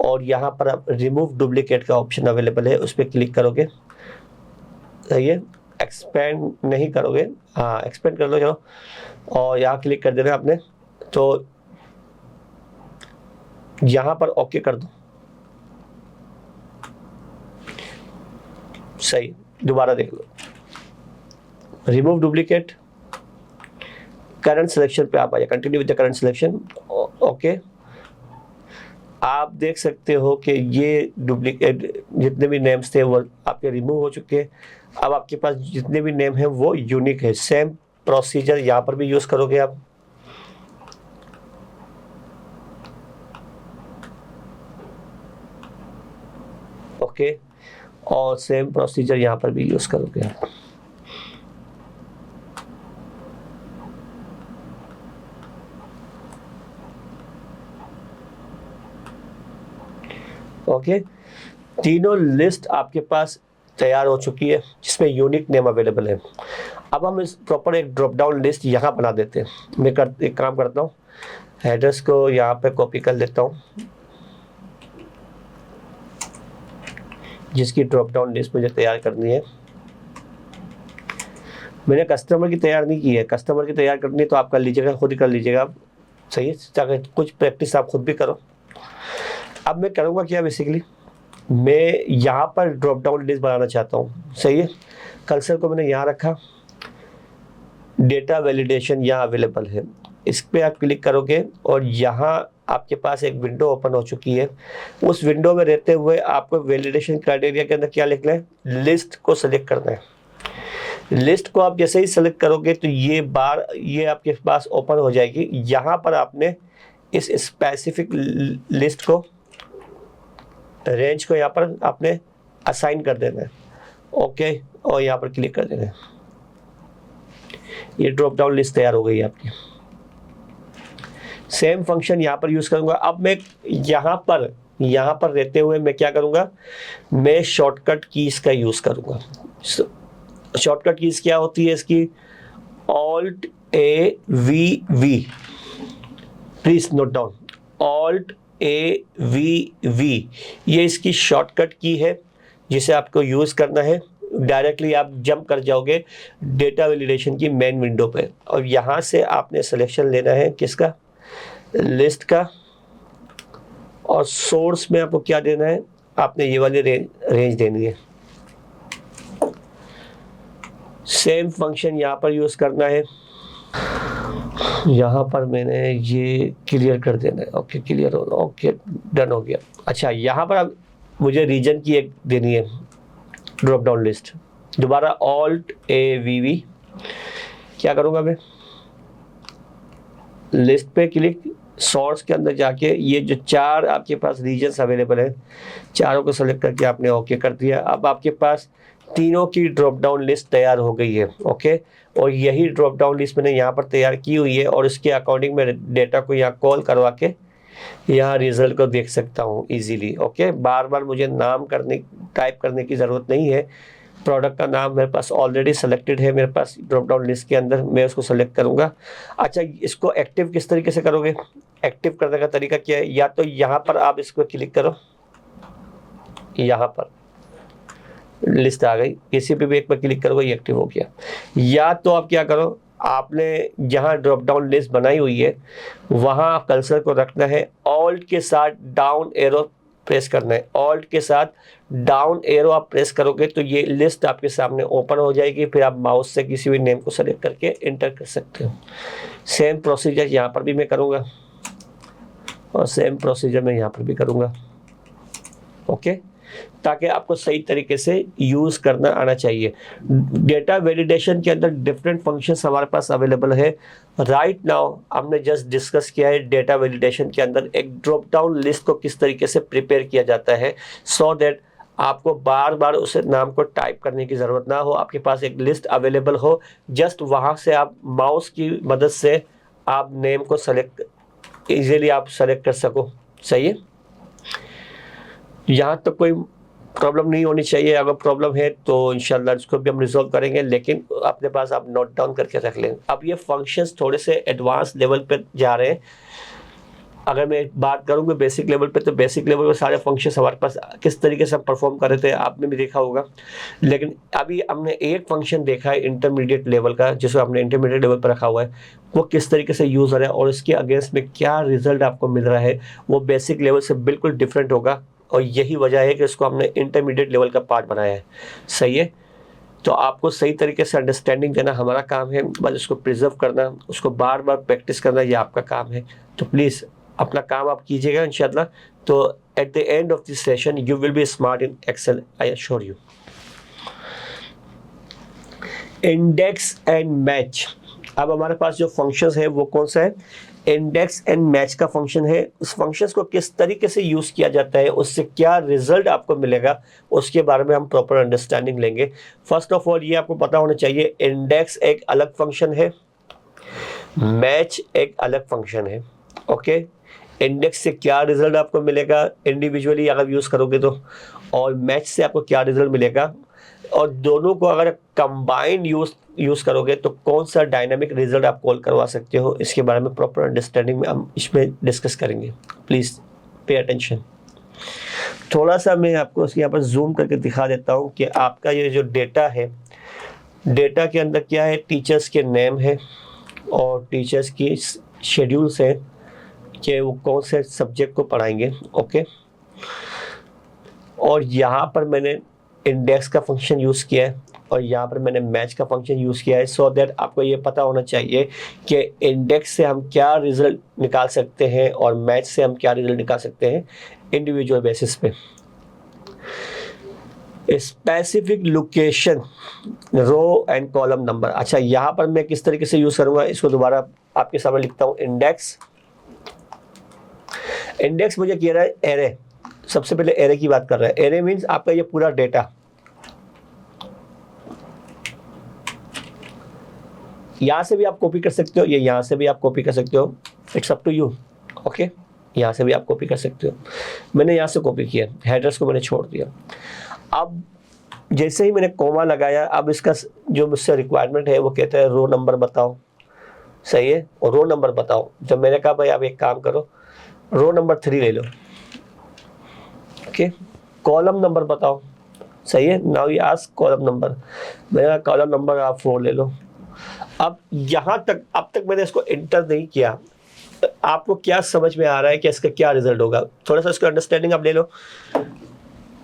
और यहाँ पर आप रिमूव डुप्लीकेट का ऑप्शन अवेलेबल है, उस पर क्लिक करोगे। सही है, एक्सपेंड नहीं करोगे, हाँ एक्सपेंड कर लो चलो, और यहाँ क्लिक कर देना आपने, तो यहाँ पर ओके कर दो। सही, दोबारा देख लो, रिमूव डुप्लीकेट, करंट सिलेक्शन पे आप आइए, continue with the current selection. Okay, आप देख सकते हो कि ये डुप्लीकेट जितने भी नेम्स थे वो आपके रिमूव हो चुके हैं। अब आपके पास जितने भी नेम हैं वो यूनिक है। सेम प्रोसीजर यहाँ पर भी यूज़ करोगे आप। ओके, और सेम प्रोसीजर यहाँ पर भी यूज़ करोगे आप। ओके, तीनों लिस्ट आपके पास तैयार हो चुकी है जिसमें यूनिक नेम अवेलेबल है। अब हम इस प्रॉपर एक ड्रॉप डाउन लिस्ट यहाँ बना देते हैं। मैं एक काम करता हूँ, हेडर्स को यहाँ पे कॉपी कर लेता हूँ, जिसकी ड्रॉप डाउन लिस्ट मुझे तैयार करनी है। मैंने कस्टमर की तैयार नहीं की है, कस्टमर की तैयार करनी है तो आप कर लीजिएगा, खुद ही कर लीजिएगा आप। सही है, ताकि कुछ प्रैक्टिस आप खुद भी करो। अब मैं करूँगा क्या, बेसिकली मैं यहाँ पर ड्रॉप डाउन लिस्ट बनाना चाहता हूँ। सही है, कर्सर को मैंने यहाँ रखा, डेटा वैलिडेशन यहाँ अवेलेबल है, इस पर आप क्लिक करोगे और यहाँ आपके पास एक विंडो ओपन हो चुकी है। उस विंडो में रहते हुए आपको वैलिडेशन क्राइटेरिया के अंदर क्या लिखना है, लिस्ट को सेलेक्ट करना है। लिस्ट को आप जैसे ही सेलेक्ट करोगे तो ये आपके पास ओपन हो जाएगी। यहाँ पर आपने इस स्पेसिफिक लिस्ट को, रेंज को यहाँ पर आपने असाइन कर देना है। ओके, और यहाँ पर क्लिक कर देना है। ये ड्रॉप डाउन लिस्ट तैयार हो गई है आपकी। सेम फंक्शन यहाँ पर यूज करूंगा। अब मैं यहाँ पर रहते हुए मैं क्या करूंगा, मैं शॉर्टकट कीज का यूज करूंगा। शॉर्टकट कीज क्या होती है इसकी, alt A V V, please note down, alt A V V, ये इसकी शॉर्टकट की है जिसे आपको यूज करना है। डायरेक्टली आप जंप कर जाओगे डेटा वैलिडेशन की मेन विंडो पे, और यहाँ से आपने सिलेक्शन लेना है किसका, लिस्ट का, और सोर्स में आपको क्या देना है, आपने ये वाली रेंज देनी है। सेम फंक्शन यहाँ पर यूज करना है। यहाँ पर मैंने ये क्लियर कर देना है। ओके, क्लियर हो, ओके डन हो गया। अच्छा, यहाँ पर अब मुझे रीजन की एक देनी है ड्रॉप डाउन लिस्ट। दोबारा ऑल्ट ए वी वी, क्या करूँगा मैं, लिस्ट पे क्लिक, सोर्स के अंदर जाके ये जो चार आपके पास रीजन्स अवेलेबल है, चारों को सेलेक्ट करके आपने ओके कर दिया। अब आपके पास तीनों की ड्रॉप डाउन लिस्ट तैयार हो गई है। ओके, और यही ड्रॉप डाउन लिस्ट मैंने यहाँ पर तैयार की हुई है, और इसके अकॉर्डिंग मैं डेटा को यहाँ कॉल करवा के यहाँ रिजल्ट को देख सकता हूँ इजीली। ओके, बार बार मुझे नाम टाइप करने की ज़रूरत नहीं है, प्रोडक्ट का नाम मेरे पास ऑलरेडी सेलेक्टेड है, मेरे पास ड्रॉप डाउन लिस्ट के अंदर, मैं उसको सेलेक्ट करूंगा। अच्छा, इसको एक्टिव किस तरीके से करोगे? एक्टिव करने का तरीका क्या है? या तो यहाँ पर आप इसको क्लिक करो, यहाँ पर लिस्ट आ गई, किसी पे भी एक पर क्लिक करोगे ये एक्टिव हो गया। या तो आप क्या करो, आपने जहाँ ड्रॉप डाउन लिस्ट बनाई हुई है वहाँ आप कर्सर को रखना है, ऑल्ट के साथ डाउन एरो प्रेस करना है, ऑल्ट के साथ डाउन एरो आप प्रेस करोगे तो ये लिस्ट आपके सामने ओपन हो जाएगी। फिर आप माउस से किसी भी नेम को सेलेक्ट करके एंटर कर सकते हो। सेम प्रोसीजर यहाँ पर भी मैं करूँगा और सेम प्रोसीजर मैं यहाँ पर भी करूँगा, ओके, ताकि आपको सही तरीके से यूज़ करना आना चाहिए। डेटा वैलिडेशन के अंदर डिफरेंट फंक्शंस हमारे पास अवेलेबल है। राइट नाउ हमने जस्ट डिस्कस किया है डेटा वैलिडेशन के अंदर एक ड्रॉप डाउन लिस्ट को किस तरीके से प्रिपेयर किया जाता है, सो दैट आपको बार बार उस नाम को टाइप करने की ज़रूरत ना हो, आपके पास एक लिस्ट अवेलेबल हो, जस्ट वहाँ से आप माउस की मदद से आप नेम को सेलेक्ट ईजिली आप सेलेक्ट कर सको। सही है, यहाँ तक कोई प्रॉब्लम नहीं होनी चाहिए। अगर प्रॉब्लम है तो इंशाल्लाह इसको भी हम रिजॉल्व करेंगे, लेकिन अपने पास आप नोट डाउन करके रख लें। अब ये फंक्शंस थोड़े से एडवांस लेवल पे जा रहे हैं। अगर मैं बात करूँगा बेसिक लेवल पे, तो बेसिक लेवल पे सारे फंक्शंस हमारे पास किस तरीके से हम परफॉर्म कर रहे थे आपने भी देखा होगा। लेकिन अभी हमने एक फंक्शन देखा है इंटरमीडिएट लेवल का, जिसको हमने इंटरमीडिएट लेवल पर रखा हुआ है, वो किस तरीके से यूज़ हो रहा है और इसके अगेंस्ट में क्या रिजल्ट आपको मिल रहा है, वो बेसिक लेवल से बिल्कुल डिफरेंट होगा। और यही वजह है कि इसको हमने इंटरमीडिएट लेवल का पार्ट बनाया है। सही है, तो आपको सही तरीके से अंडरस्टैंडिंग देना हमारा काम है, बस उसको प्रिजर्व करना, उसको बार बार प्रैक्टिस करना, ये आपका काम है। तो प्लीज़ अपना काम आप कीजिएगा इंशाल्लाह। तो at the end of this session you will be smart in Excel, I assure you. Index and match, अब हमारे पास जो फंक्शंस है वो कौन सा है? इंडेक्स एंड मैच का फंक्शन है। उस फंक्शंस को किस तरीके से यूज़ किया जाता है, उससे क्या रिजल्ट आपको मिलेगा, उसके बारे में हम प्रॉपर अंडरस्टैंडिंग लेंगे। फर्स्ट ऑफ ऑल ये आपको पता होना चाहिए, इंडेक्स एक अलग फंक्शन है, मैच एक अलग फंक्शन है, ओके। इंडेक्स से क्या रिजल्ट आपको मिलेगा इंडिविजुअली अगर यूज़ करोगे तो, और मैच से आपको क्या रिजल्ट मिलेगा, और दोनों को अगर कंबाइन यूज़ करोगे तो कौन सा डायनामिक रिजल्ट आप कॉल करवा सकते हो, इसके बारे में प्रॉपर अंडरस्टैंडिंग में हम इसमें डिस्कस करेंगे। Please pay attention. थोड़ा सा मैं आपको इसके यहाँ पर जूम करके दिखा देता हूँ कि आपका ये जो डेटा है, डेटा के अंदर क्या है, टीचर्स के नेम है और टीचर्स की शेड्यूल्स हैं कि वो कौन से सब्जेक्ट को पढ़ाएंगे, ओके। और यहाँ पर मैंने इंडेक्स का फंक्शन यूज़ किया है और यहाँ पर मैंने मैच का फंक्शन यूज़ किया है, सो दैट आपको ये पता होना चाहिए कि इंडेक्स से हम क्या रिजल्ट निकाल सकते हैं और मैच से हम क्या रिजल्ट निकाल सकते हैं इंडिविजुअल बेसिस पे। Specific location, row and column number. अच्छा, यहाँ पर मैं किस तरीके से यूज़ करूँगा, इसको दोबारा आपके सामने लिखता हूँ। इंडेक्स मुझे कह रहा है एरे, सबसे पहले एरे की बात कर रहा है। एरे मीन्स आपका ये पूरा डेटा, यहाँ से भी आप कॉपी कर सकते हो, ये यहाँ से भी आप कॉपी कर सकते हो, it's up to you, okay. यहाँ से भी आप कॉपी कर सकते हो, मैंने यहाँ से कॉपी किया, हेडर्स को मैंने छोड़ दिया। अब जैसे ही मैंने कॉमा लगाया, अब इसका जो मुझसे रिक्वायरमेंट है वो कहता है रो नंबर बताओ, सही है, और रो नंबर बताओ। जब मैंने कहा भाई आप एक काम करो, रो नंबर 3 ले लो, ओके। कॉलम नंबर बताओ, सही है, now you ask column number, मैंने कॉलम नंबर आप 4 ले लो। अब यहाँ तक, अब तक मैंने इसको एंटर नहीं किया, आपको क्या समझ में आ रहा है कि इसका क्या रिजल्ट होगा? थोड़ा सा इसका अंडरस्टैंडिंग आप ले लो।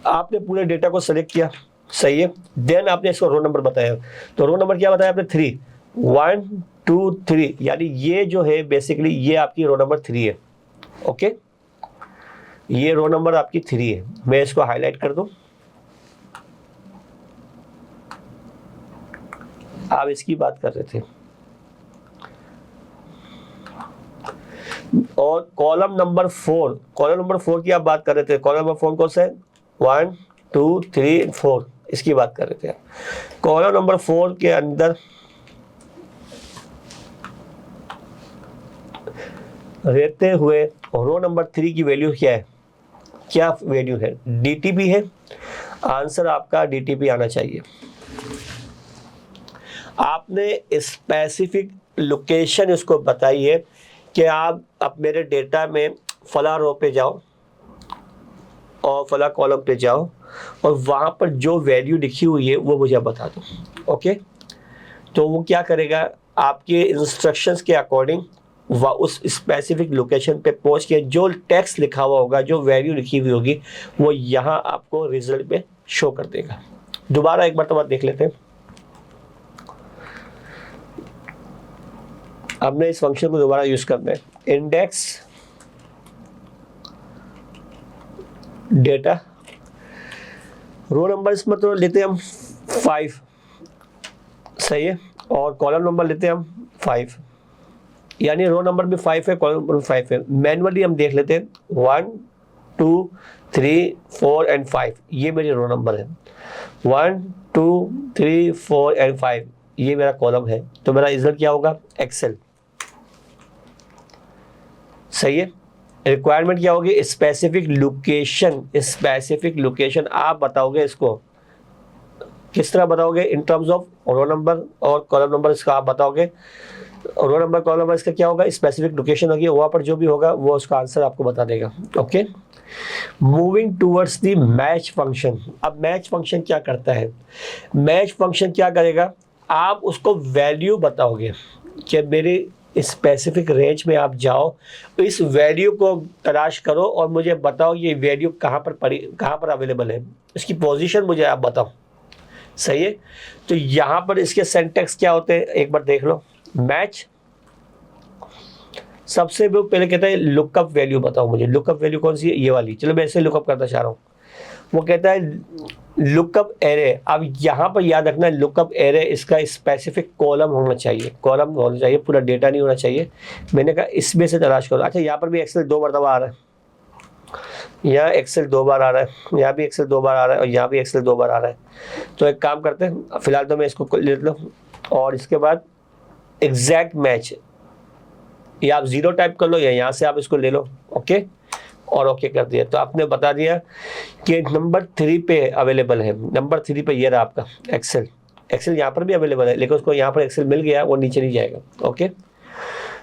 आपने पूरे डेटा को सेलेक्ट किया, सही है, देन आपने इसको रो नंबर बताया, तो रो नंबर क्या बताया आपने? 3, 1 2 3, यानी ये जो है बेसिकली ये आपकी रो नंबर 3 है, ओके। ये रो नंबर आपकी 3 है। मैं इसको हाईलाइट कर दूं, आप इसकी बात कर रहे थे। और कॉलम नंबर 4, कॉलम नंबर 4 की आप बात कर रहे थे। कॉलम नंबर 4 कौन सा है? 1 2 3 4, इसकी बात कर रहे थे। कॉलम नंबर 4 के अंदर रहते हुए रो नंबर 3 की वैल्यू क्या है? क्या वैल्यू है? DTP है। आंसर आपका DTP आना चाहिए, आपने स्पेसिफिक लोकेशन उसको बताई है कि आप अब मेरे डेटा में फला रो पे जाओ और फला कॉलम पे जाओ और वहाँ पर जो वैल्यू लिखी हुई है वो मुझे बता दो। ओके, तो वो क्या करेगा, आपके इंस्ट्रक्शंस के अकॉर्डिंग वह उस स्पेसिफिक लोकेशन पे पहुंच के जो टेक्स्ट लिखा हुआ होगा, जो वैल्यू लिखी हुई होगी, वो यहाँ आपको रिजल्ट पे शो कर देगा। दोबारा एक बार तो बात देख लेते हैं। हमने इस फंक्शन को दोबारा यूज करना है। इंडेक्स डेटा रो नंबर इसमें तो लेते हैं हम 5, सही है, और कॉलम नंबर लेते हैं हम 5, यानी रो नंबर भी 5 है, कॉलम नंबर भी 5 है। मैनुअली हम देख लेते हैं 1 2 3 4 एंड 5, ये मेरी रो नंबर है। 1 2 3 4 एंड 5 ये मेरा कॉलम है। तो मेरा रिजल्ट क्या होगा, एक्सेल, सही है। रिक्वायरमेंट क्या होगी, स्पेसिफिक लोकेशन। स्पेसिफिक लोकेशन आप बताओगे, इसको किस तरह बताओगे, in terms of row number और कॉलम नंबर, इसका आप बताओगे। रो नंबर कॉलम नंबर इसका क्या होगा, स्पेसिफिक लोकेशन होगी, वहां पर जो भी होगा वो उसका आंसर आपको बता देगा। Okay, moving towards the match function. अब मैच फंक्शन क्या करता है, मैच फंक्शन क्या करेगा, आप उसको वैल्यू बताओगे कि मेरे स्पेसिफिक रेंज में आप जाओ, इस वैल्यू को तलाश करो और मुझे बताओ ये वैल्यू कहाँ पर पड़ी, कहाँ पर अवेलेबल है, इसकी पोजीशन मुझे आप बताओ, सही है। तो यहाँ पर इसके सिंटैक्स क्या होते हैं एक बार देख लो। मैच सबसे पहले कहता है लुकअप वैल्यू बताओ मुझे। लुकअप वैल्यू कौन सी है, ये वाली। चलो मैं ऐसे लुकअप करना चाह रहा हूँ। वो कहता है लुकअप एरे। अब यहाँ पर याद रखना है लुकअप एरे इसका स्पेसिफिक कॉलम होना चाहिए, कॉलम होना चाहिए, पूरा डेटा नहीं होना चाहिए। मैंने कहा इसमें से तलाश करो। अच्छा, यहाँ पर भी एक्सेल 2 मरतबा आ रहा है, यहाँ एक्सेल 2 बार आ रहा है, यहाँ भी एक्सेल 2 बार आ रहा है और यहाँ भी एक्सेल 2 बार आ रहा है। तो एक काम करते हैं, फिलहाल तो मैं इसको ले लो और इसके बाद एग्जैक्ट मैच, या आप 0 टाइप कर लो या यहाँ से आप इसको ले लो। ओके, और ओके कर दिया तो आपने बता दिया कि नंबर 3 पे अवेलेबल है। नंबर 3 पे ये रहा आपका एक्सेल। एक्सेल यहाँ पर भी अवेलेबल है, लेकिन उसको यहाँ पर एक्सेल मिल गया, वो नीचे नहीं जाएगा। ओके,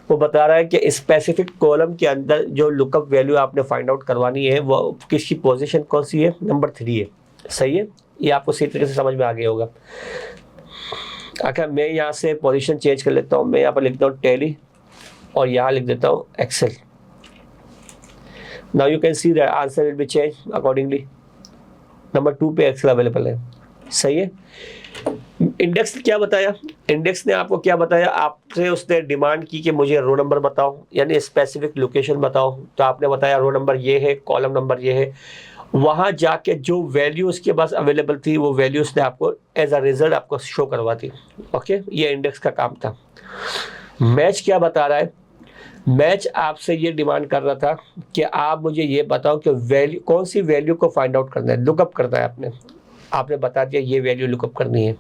वो बता रहा है कि स्पेसिफिक कॉलम के अंदर जो लुकअप वैल्यू आपने फाइंड आउट करवानी है वो किसकी पोजीशन कौन सी है, नंबर 3 है, सही है। ये आपको सही तरीके से समझ में आ गया होगा। अगर मैं यहाँ से पोजीशन चेंज कर लेता हूँ, मैं यहाँ पर लिखता हूँ टैली और यहाँ लिख देता हूँ Excel. Now you can see that answer will be change accordingly. Number 2 पे एक्सेल अवेलेबल है, सही है। इंडेक्स क्या बताया, इंडेक्स ने आपको क्या बताया, आपसे उसने डिमांड की कि मुझे रो नंबर बताओ, यानी स्पेसिफिक लोकेशन बताओ। तो आपने बताया रो नंबर ये है, कॉलम नंबर ये है। वहां जाके जो वैल्यू उसके पास अवेलेबल थी वो वैल्यू उसने आपको एज अ रिजल्ट आपको शो करवा दी। ओके, ये इंडेक्स का काम था। मैच क्या बता रहा है, मैच आपसे ये डिमांड कर रहा था कि आप मुझे ये बताओ कि वैल्यू कौन सी वैल्यू को फाइंड आउट करना है, लुकअप करना है। आपने बता दिया ये वैल्यू लुकअप करनी है।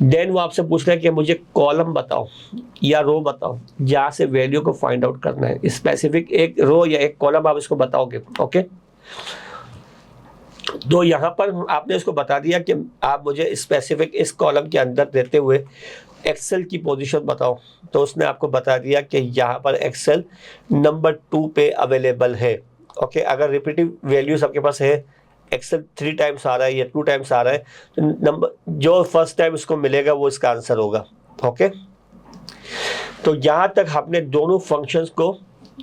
देन वो आपसे पूछ रहा है कि मुझे कॉलम बताओ या रो बताओ जहाँ से वैल्यू को फाइंड आउट करना है। स्पेसिफिक एक रो या एक कॉलम आप इसको बताओगे। ओके, तो यहाँ पर आपने इसको बता दिया कि आप मुझे स्पेसिफिक इस कॉलम के अंदर देते हुए एक्सेल की पोजीशन बताओ। तो उसने आपको बता दिया कि यहाँ पर एक्सेल नंबर 2 पे अवेलेबल है। ओके, अगर रिपीटिव वैल्यूज आपके पास है, एक्सेल 3 टाइम्स आ रहा है या 2 टाइम्स आ रहा है, तो नंबर जो फर्स्ट टाइम इसको मिलेगा वो इसका आंसर होगा। ओके, तो यहाँ तक हमने दोनों फंक्शंस को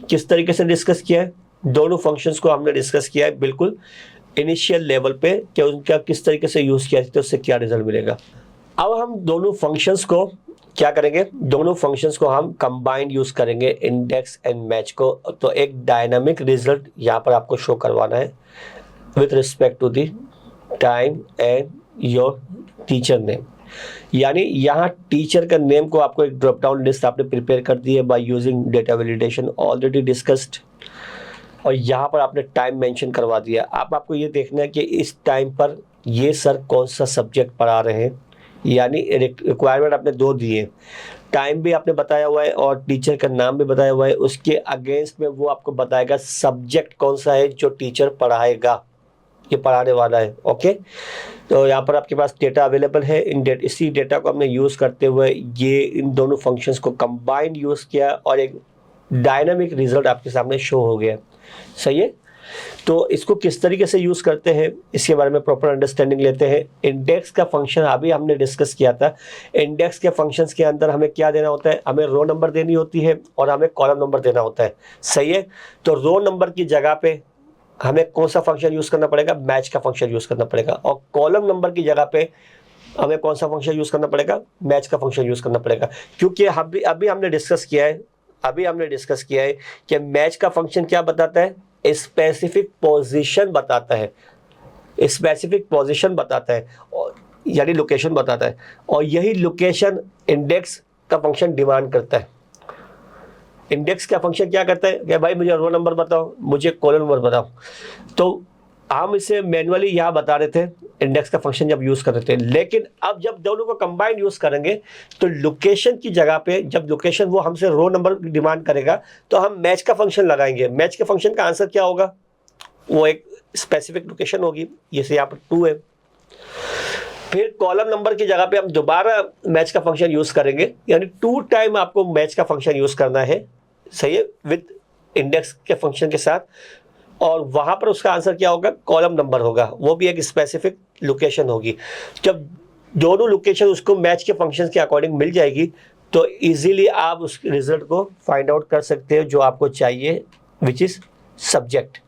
किस तरीके से डिस्कस किया है, दोनों फंक्शंस को हमने डिस्कस किया है बिल्कुल इनिशियल लेवल पे कि उनका किस तरीके से यूज किया जाता है, उससे क्या रिजल्ट मिलेगा। अब हम दोनों फंक्शंस को क्या करेंगे, दोनों फंक्शंस को हम कंबाइंड यूज करेंगे, इंडेक्स एंड मैच को। तो एक डायनामिक रिजल्ट यहाँ पर आपको शो करवाना है with respect to the time and your teacher name. यानी यहाँ टीचर का नेम को आपको एक ड्रॉप डाउन लिस्ट आपने प्रिपेयर कर दी है by using data validation already discussed, और यहाँ पर आपने टाइम मेंशन करवा दिया। आपको ये देखना है कि इस टाइम पर ये सर कौन सा सब्जेक्ट पढ़ा रहे हैं, यानी रिक्वायरमेंट आपने 2 दिए, टाइम भी आपने बताया हुआ है और टीचर का नाम भी बताया हुआ है। उसके अगेंस्ट में वो आपको बताएगा सब्जेक्ट कौन सा है जो टीचर पढ़ाएगा। ये पढ़ाने वाला है। ओके, तो यहाँ पर आपके पास डेटा अवेलेबल है। इसी डेटा को हमने यूज़ करते हुए ये इन दोनों फंक्शंस को कंबाइंड यूज़ किया और एक डायनामिक रिजल्ट आपके सामने शो हो गया। सही है, तो इसको किस तरीके से यूज़ करते हैं इसके बारे में प्रॉपर अंडरस्टैंडिंग लेते हैं। इंडेक्स का फंक्शन अभी हमने डिस्कस किया था। इंडेक्स के फंक्शंस के अंदर हमें क्या देना होता है, हमें रो नंबर देनी होती है और हमें कॉलम नंबर देना होता है। सही है, तो रो नंबर की जगह पे हमें कौन सा फंक्शन यूज़ करना पड़ेगा, मैच का फंक्शन यूज़ करना पड़ेगा, और कॉलम नंबर की जगह पे हमें कौन सा फंक्शन यूज़ करना पड़ेगा, मैच का फंक्शन यूज़ करना पड़ेगा। क्योंकि अभी हमने डिस्कस किया है कि मैच का फंक्शन क्या बताता है, स्पेसिफिक पोजीशन बताता है, यानी लोकेशन बताता है, और यही लोकेशन इंडेक्स का फंक्शन डिमांड करता है। इंडेक्स का फंक्शन क्या करता है कि भाई मुझे रो नंबर बताओ, मुझे कॉलम नंबर बताओ। तो हम इसे मैन्युअली यहाँ बता रहे थे इंडेक्स का फंक्शन जब यूज़ कर रहे थे, लेकिन अब जब दोनों को कंबाइंड यूज़ करेंगे तो लोकेशन की जगह पे जब लोकेशन वो हमसे रो नंबर डिमांड करेगा तो हम मैच का फंक्शन लगाएंगे। मैच के फंक्शन का आंसर क्या होगा, वो एक स्पेसिफिक लोकेशन होगी, जैसे यहाँ पर 2 है। फिर कॉलम नंबर की जगह पे हम दोबारा मैच का फंक्शन यूज़ करेंगे, यानी 2 टाइम आपको मैच का फंक्शन यूज़ करना है। सही है, विद इंडेक्स के फंक्शन के साथ, और वहाँ पर उसका आंसर क्या होगा, कॉलम नंबर होगा, वो भी एक स्पेसिफिक लोकेशन होगी। जब दोनों लोकेशन उसको मैच के फंक्शन के अकॉर्डिंग मिल जाएगी तो इजीली आप उस रिजल्ट को फाइंड आउट कर सकते हो जो आपको चाहिए, विच इज़ सब्जेक्ट।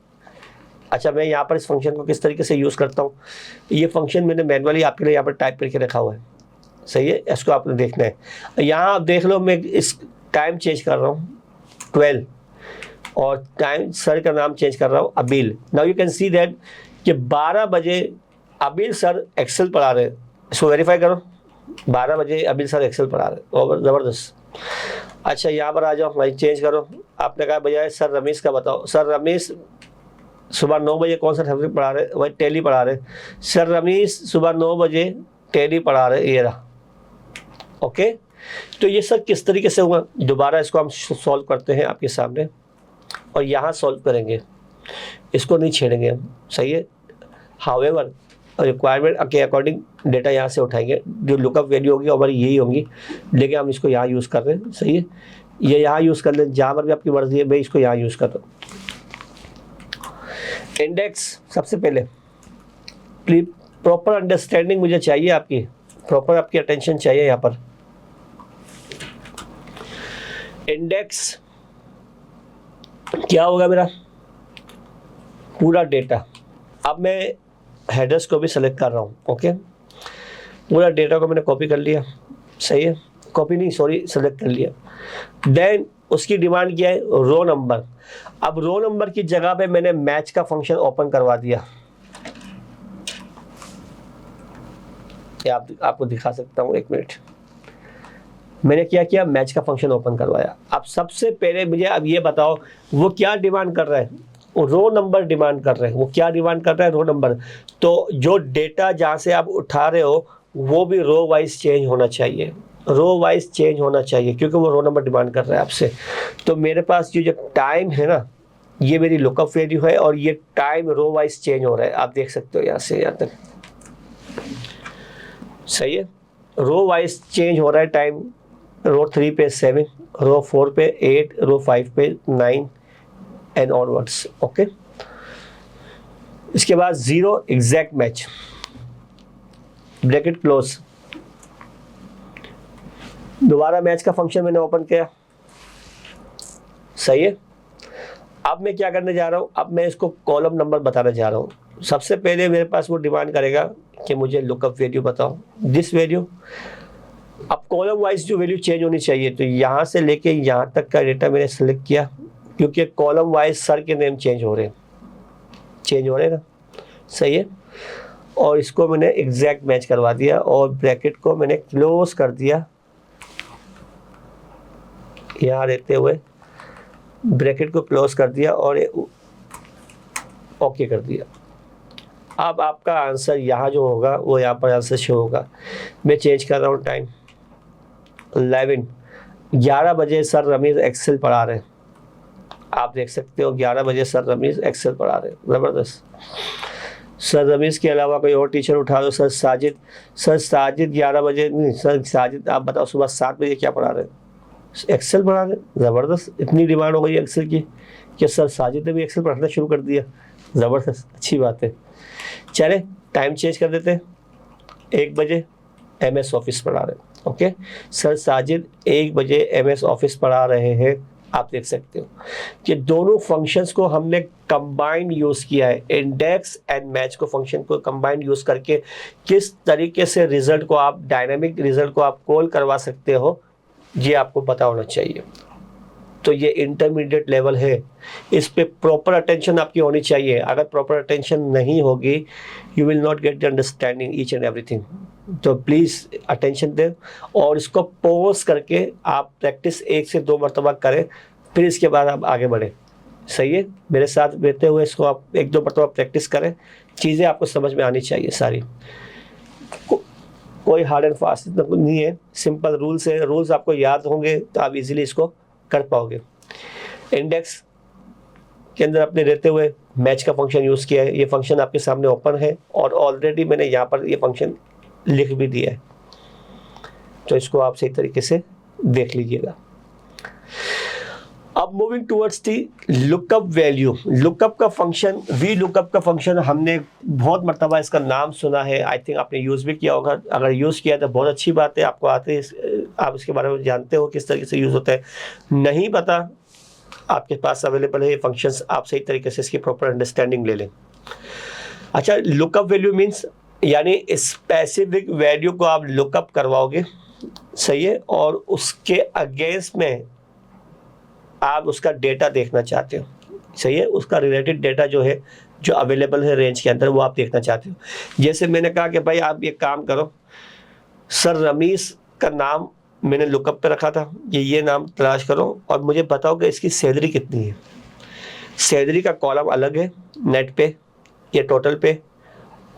अच्छा, मैं यहाँ पर इस फंक्शन को किस तरीके से यूज़ करता हूँ, ये फंक्शन मैंने मैनुअली आपके लिए यहाँ पर टाइप करके रखा हुआ है। सही है, इसको आपने देखना है। यहाँ आप देख लो, मैं इस टाइम चेंज कर रहा हूँ 12 और टाइम सर का नाम चेंज कर रहा हूँ अबील। Now you can see that कि 12 बजे अबील सर एक्सेल पढ़ा रहे हैं। इसको वेरीफाई करो, 12 बजे अबील सर एक्सेल पढ़ा रहे हैं, और ज़बरदस्त। अच्छा, यहाँ पर आ जाओ भाई, चेंज करो। आपने कहा बजाय सर रमेश का बताओ, सर रमेश सुबह 9 बजे कौन सा सब्जेक्ट पढ़ा रहे, वही टैली पढ़ा रहे। सर रमेश सुबह 9 बजे टैली पढ़ा रहे, ये रहा। ओके, तो ये सर किस तरीके से हुआ, दोबारा इसको हम सॉल्व करते हैं आपके सामने, और यहाँ सॉल्व करेंगे, इसको नहीं छेड़ेंगे हम। सही है, हाउएवर रिक्वायरमेंट के अकॉर्डिंग डेटा यहाँ से उठाएंगे, जो लुकअप वैल्यू होगी हमारी यही होंगी, लेकिन हम इसको यहाँ यूज़ कर रहे हैं। सही है, ये यहाँ यूज़ कर लें, जहाँ पर भी आपकी मर्जी है, मैं इसको यहाँ यूज़ कर रहा हूँ। इंडेक्स, सबसे पहले प्रॉपर अंडरस्टैंडिंग मुझे चाहिए, आपकी प्रॉपर आपकी अटेंशन चाहिए यहाँ पर। इंडेक्स क्या होगा, मेरा पूरा डेटा। अब मैं हेडर्स को भी सेलेक्ट कर रहा हूँ। ओके, पूरा डेटा को मैंने कॉपी कर लिया। सही है, कॉपी नहीं सॉरी, सेलेक्ट कर लिया। देन उसकी डिमांड क्या है, रो नंबर। अब रो नंबर की जगह पे मैंने मैच का फंक्शन ओपन करवा दिया। आपको दिखा सकता हूँ, 1 मिनट। मैंने क्या किया, मैच का फंक्शन ओपन करवाया। अब सबसे पहले मुझे अब ये बताओ, वो क्या डिमांड कर रहा है, रो नंबर डिमांड कर रहे हैं। वो क्या डिमांड कर रहा है, रो नंबर। तो जो डेटा जहाँ से आप उठा रहे हो वो भी रो वाइज चेंज होना चाहिए, रो वाइज चेंज होना चाहिए, क्योंकि वो रो नंबर डिमांड कर रहा है आपसे। तो मेरे पास जो टाइम है ना, ये मेरी लुकअप वैल्यू है, और ये टाइम रो वाइज चेंज हो रहा है, आप देख सकते हो यहाँ से यहाँ तक। सही है, रो वाइज चेंज हो रहा है टाइम। रो 3 पे 7, रो 4 पे 8, रो 5 पे 9 एंड ऑनवर्ड्स। ओके, इसके बाद 0 एग्जैक्ट मैच, ब्रैकेट क्लोज। दोबारा मैच का फंक्शन मैंने ओपन किया। सही है, अब मैं क्या करने जा रहा हूं, अब मैं इसको कॉलम नंबर बताने जा रहा हूं। सबसे पहले मेरे पास वो डिमांड करेगा कि मुझे लुकअप वैल्यू बताओ, दिस वैल्यू। अब कॉलम वाइज जो वैल्यू चेंज होनी चाहिए, तो यहाँ से लेके यहाँ तक का डेटा मैंने सेलेक्ट किया, क्योंकि कॉलम वाइज सर के नेम चेंज हो रहे हैं ना। सही है, और इसको मैंने एग्जैक्ट मैच करवा दिया, और ब्रैकेट को मैंने क्लोज कर दिया, यहाँ रहते हुए ब्रैकेट को क्लोज कर दिया और ओके कर दिया। अब आपका आंसर यहाँ जो होगा वो यहाँ पर आंसर शो होगा। मैं चेंज कर रहा हूँ टाइम 11 बजे सर रमेश एक्सेल पढ़ा रहे हैं। आप देख सकते हो 11 बजे सर रमेश एक्सेल पढ़ा रहे हैं, ज़बरदस्त। सर रमेश के अलावा कोई और टीचर उठा दो। सर साजिद, सर साजिद 11 बजे नहीं। सर साजिद आप बताओ सुबह 7 बजे क्या पढ़ा रहे हैं? एक्सेल पढ़ा रहे हैं। ज़बरदस्त, इतनी डिमांड हो गई एक्सेल की कि सर साजिद ने भी एक्सेल पढ़ना शुरू कर दिया। ज़बरदस्त, अच्छी बात है। चले टाइम चेंज कर देते हैं, 1 बजे MS ऑफिस पढ़ा रहे हैं। ओके, सर साजिद 1 बजे MS ऑफिस पढ़ा रहे हैं। आप देख सकते हो कि दोनों फंक्शंस को हमने कंबाइंड यूज़ किया है। इंडेक्स एंड मैच को फंक्शन को कंबाइंड यूज़ करके किस तरीके से रिजल्ट को आप, डायनामिक रिजल्ट को आप कॉल करवा सकते हो, ये आपको पता होना चाहिए। तो ये इंटरमीडिएट लेवल है, इस पे प्रॉपर अटेंशन आपकी होनी चाहिए। अगर प्रॉपर अटेंशन नहीं होगी, you will not get the understanding each and everything. तो प्लीज़ अटेंशन दें और इसको पॉज करके आप प्रैक्टिस 1 से 2 मरतबा करें, फिर इसके बाद आप आगे बढ़ें। सही है, मेरे साथ रहते हुए इसको आप 1-2 मरतबा प्रैक्टिस करें, चीज़ें आपको समझ में आनी चाहिए सारी। कोई हार्ड एंड फास्ट नहीं है, सिंपल रूल्स है। रूल्स आपको याद होंगे तो आप इजीली इसको कर पाओगे। इंडेक्स के अंदर अपने रहते हुए मैच का फंक्शन यूज़ किया है। ये फंक्शन आपके सामने ओपन है और ऑलरेडी मैंने यहाँ पर ये फंक्शन लिख भी दिया है, तो इसको आप सही तरीके से देख लीजिएगा। अब मूविंग टूवर्ड्स दी लुकअप वैल्यू। लुकअप का फंक्शन, वी लुकअप का फंक्शन हमने बहुत मरतबा इसका नाम सुना है। आई थिंक आपने यूज़ भी किया होगा। अगर यूज़ किया तो बहुत अच्छी बात है, आपको आते आप इसके बारे में जानते हो किस तरीके से यूज़ होता है। नहीं पता, आपके पास अवेलेबल है ये फंक्शंस, आप सही तरीके से इसकी प्रॉपर अंडरस्टैंडिंग ले लें। अच्छा, लुकअप वैल्यू मीन्स यानी स्पेसिफिक वैल्यू को आप लुकअप करवाओगे, सही है, और उसके अगेंस्ट में आप उसका डेटा देखना चाहते हो, सही है, उसका रिलेटेड डेटा जो है, जो अवेलेबल है रेंज के अंदर, वो आप देखना चाहते हो। जैसे मैंने कहा कि भाई आप ये काम करो, सर रमीश का नाम मैंने लुकअप पे रखा था कि ये नाम तलाश करो और मुझे बताओ कि इसकी सैलरी कितनी है। सैलरी का कॉलम अलग है नेट पे या टोटल पे,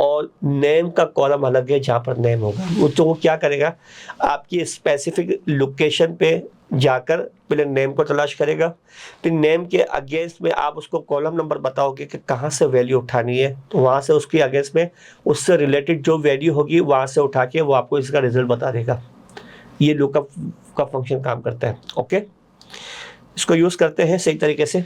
और नेम का कॉलम अलग है जहाँ पर नेम होगा। वो क्या करेगा, आपकी स्पेसिफिक लोकेशन पे जाकर पहले नेम को तलाश करेगा, फिर नेम के अगेंस्ट में आप उसको कॉलम नंबर बताओगे कि कहाँ से वैल्यू उठानी है, तो वहाँ से उसके अगेंस्ट में उससे रिलेटेड जो वैल्यू होगी वहाँ से उठा के वो आपको इसका रिजल्ट बता देगा। ये लुकअप का फंक्शन काम करता है। ओके, इसको यूज़ करते हैं सही तरीके से।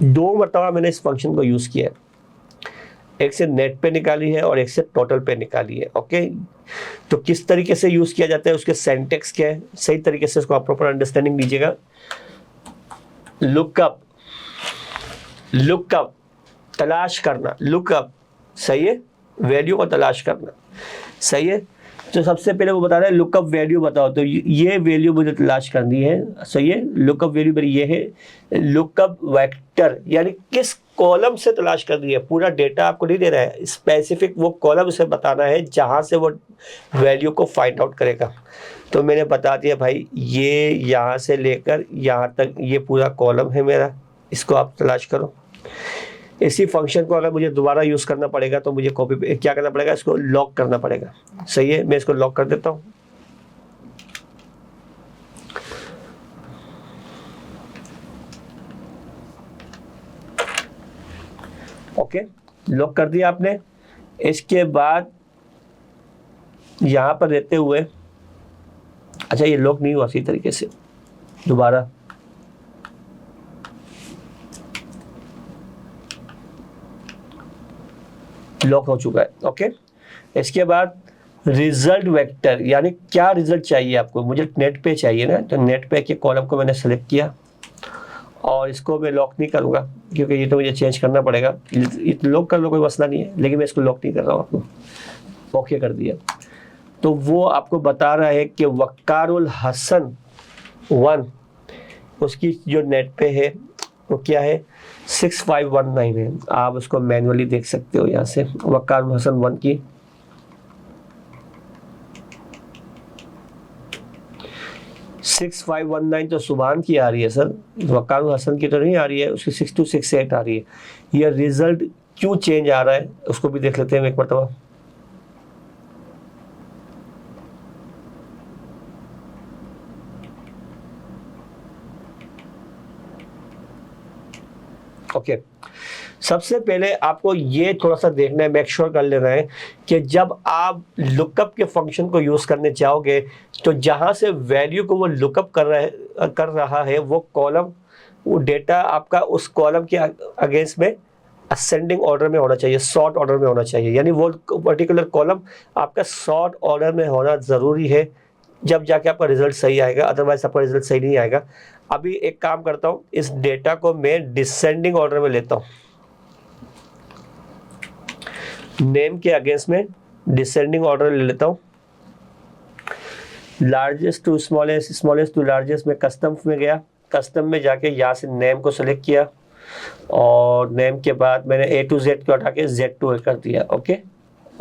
दो मरतबा मैंने इस फंक्शन को यूज़ किया है, एक से नेट पे निकाली है और एक से टोटल पे निकाली है। ओके, तो किस तरीके से यूज़ किया जाता है, उसके सिंटैक्स क्या है, सही तरीके से इसको आप प्रॉपर अंडरस्टैंडिंग दीजिएगा। लुकअप, लुकअप तलाश करना, लुकअप सही है, वैल्यू को तलाश करना, सही है। तो सबसे पहले वो बता रहा है लुकअप वैल्यू बताओ, तो ये वैल्यू मुझे तलाश करनी है, सही है। लुकअप वैल्यू मेरी ये है। लुकअप वेक्टर यानी किस कॉलम से तलाश करनी है, पूरा डेटा आपको नहीं दे रहा है, स्पेसिफिक वो कॉलम से बताना है जहां से वो वैल्यू को फाइंड आउट करेगा। तो मैंने बता दिया भाई ये यहाँ से लेकर यहाँ तक ये पूरा कॉलम है मेरा, इसको आप तलाश करो। इसी फंक्शन को अगर मुझे दोबारा यूज़ करना पड़ेगा तो मुझे कॉपी क्या करना पड़ेगा, इसको लॉक करना पड़ेगा, सही है। मैं इसको लॉक कर देता हूँ। ओके, लॉक कर दिया आपने। इसके बाद यहाँ पर रहते हुए, अच्छा ये लॉक नहीं हुआ इसी तरीके से, दोबारा लॉक हो चुका है। ओके, इसके बाद रिजल्ट वेक्टर यानी क्या रिजल्ट चाहिए आपको, मुझे नेट पे चाहिए ना, तो नेट पे के कॉलम को मैंने सेलेक्ट किया और इसको मैं लॉक नहीं करूँगा क्योंकि ये तो मुझे चेंज करना पड़ेगा। लॉक कर लो कोई मसला नहीं है, लेकिन मैं इसको लॉक नहीं कर रहा हूँ, आपको ओके कर दिया। तो वो आपको बता रहा है कि वक्कारुल हसन 1 उसकी जो नेट पे है वो क्या है, 6519 है। आप उसको मैन्युअली देख सकते हो यहाँ से, वक्कारुल हसन 1 की 6519 तो सुभान की आ रही है सर, वक्कारुल हसन की तो नहीं आ रही है, उसकी 6268 आ रही है। ये रिजल्ट क्यों चेंज आ रहा है उसको भी देख लेते हैं एक मरतबा। ओके सबसे पहले आपको ये थोड़ा सा देखना है, मेक श्योर कर लेना है कि जब आप लुकअप के फंक्शन को यूज़ करने चाहोगे तो जहाँ से वैल्यू को वो लुकअप कर रहा है वो कॉलम, वो डेटा आपका उस कॉलम के अगेंस्ट में असेंडिंग ऑर्डर में होना चाहिए, सॉर्ट ऑर्डर में होना चाहिए, यानी वो पर्टिकुलर कॉलम आपका सॉर्ट ऑर्डर में होना ज़रूरी है, जब जाके आपका रिजल्ट सही आएगा, अदरवाइज आपका रिजल्ट सही नहीं आएगा। अभी एक काम करता हूँ, इस डेटा को मैं डिसेंडिंग ऑर्डर में लेता हूँ, नेम के अगेंस्ट में डिसेंडिंग ऑर्डर ले लेता हूँ, largest to smallest, smallest to largest में कस्टम में गया, कस्टम में जाके यहाँ से नेम को सेलेक्ट किया और नेम के बाद मैंने A to Z को हटा के Z to A कर दिया, ओके,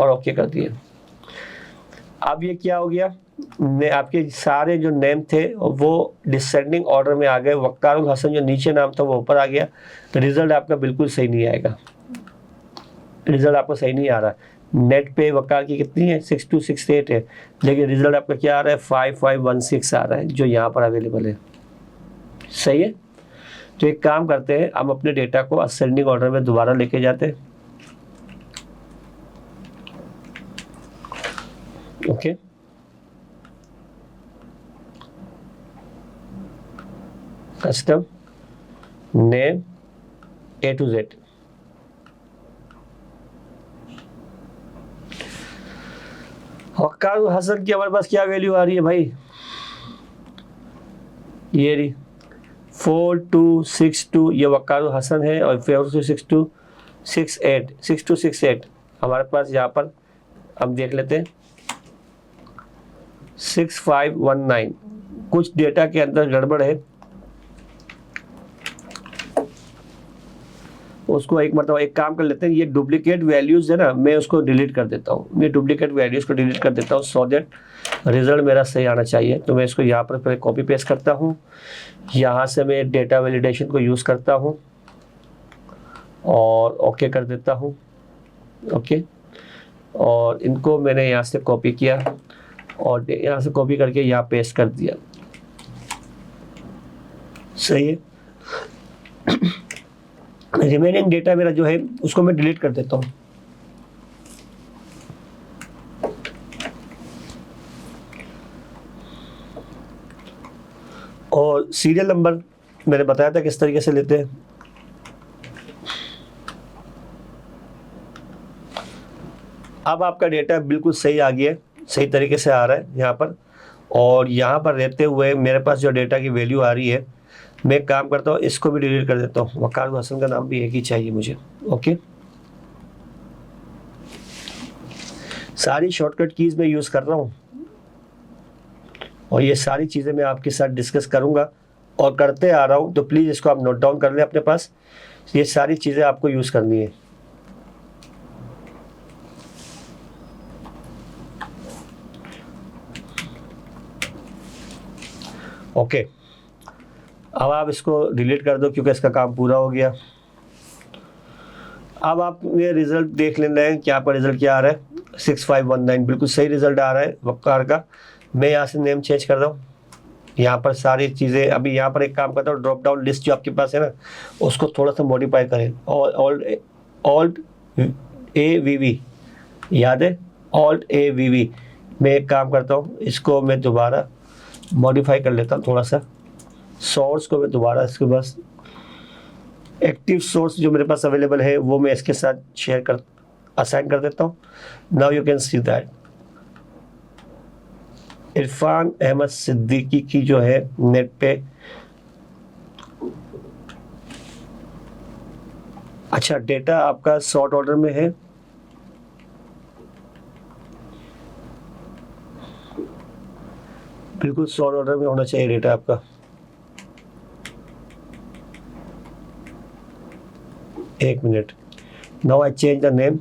और ओके कर दिया। अब ये क्या हो गया, आपके सारे जो नेम थे वो डिसेंडिंग ऑर्डर में आ गए, वक्कार हसन जो नीचे नाम था वो ऊपर आ गया, तो रिजल्ट आपका बिल्कुल सही नहीं आएगा, रिजल्ट आपको सही नहीं आ रहा। नेट पे वक्कार की कितनी है 6268 है, लेकिन रिजल्ट आपका क्या आ रहा है 5516 आ रहा है जो यहाँ पर अवेलेबल है। सही है, तो एक काम करते हैं, हम अपने डेटा को असेंडिंग ऑर्डर में दोबारा लेके जाते हैं, okay. Custom name A to Z, Waqar Hasan की हमारे पास क्या वैल्यू आ रही है भाई, ये रही 4262, ये वक्कार हसन है, और 6268 हमारे पास यहाँ पर हम देख लेते हैं 6519, कुछ डेटा के अंदर गड़बड़ है, उसको एक मतलब एक काम कर लेते हैं, ये डुप्लीकेट वैल्यूज है ना, मैं उसको डिलीट कर देता हूँ, मैं डुप्लीकेट वैल्यूज को डिलीट कर देता हूँ सो दैट रिजल्ट मेरा सही आना चाहिए। तो मैं इसको यहाँ पर पहले कॉपी पेस्ट करता हूँ, यहाँ से मैं डेटा वैलिडेशन को यूज़ करता हूँ और ओके कर देता हूँ, ओके, और इनको मैंने यहाँ से कॉपी किया और यहाँ से कॉपी करके यहाँ पेस्ट कर दिया, सही है। रिमेनिंग डेटा मेरा जो है उसको मैं डिलीट कर देता हूँ, और सीरियल नंबर मैंने बताया था किस तरीके से लेते हैं। अब आपका डेटा बिल्कुल सही आ गया, सही तरीके से आ रहा है यहाँ पर, और यहाँ पर रहते हुए मेरे पास जो डेटा की वैल्यू आ रही है, मैं एक काम करता हूँ इसको भी डिलीट कर देता हूँ, वकार हसन का नाम भी एक ही चाहिए मुझे, ओके। सारी शॉर्टकट कीज मैं यूज़ कर रहा हूँ और ये सारी चीज़ें मैं आपके साथ डिस्कस करूँगा और करते आ रहा हूँ, तो प्लीज़ इसको आप नोट डाउन कर लें अपने पास, ये सारी चीज़ें आपको यूज़ करनी है, ओके। अब आप इसको डिलीट कर दो क्योंकि इसका काम पूरा हो गया। अब आप ये रिजल्ट देख लेना है कि आपका रिजल्ट क्या आ रहा है, 6519 बिल्कुल सही रिजल्ट आ रहा है वक्कार का। मैं यहाँ से नेम चेंज कर रहा हूँ, यहाँ पर सारी चीज़ें, अभी यहाँ पर एक काम करता हूँ, ड्रॉप डाउन लिस्ट जो आपके पास है ना उसको थोड़ा सा मॉडिफाई करें, ऑल्ट AVV, याद है ऑल्ट AVV। मैं एक काम करता हूँ, इसको मैं दोबारा मॉडिफाई कर लेता हूँ थोड़ा सा, सोर्स को मैं दोबारा इसके पास एक्टिव सोर्स जो मेरे पास अवेलेबल है वो मैं इसके साथ शेयर कर असाइन कर देता हूँ। Now you can see that Irfan Ahmed Siddiqui की जो है नेट पे, अच्छा डेटा आपका सॉर्ट ऑर्डर में है, बिल्कुल सॉर्ट ऑर्डर में होना चाहिए डेटा आपका। एक minute, now I change the name,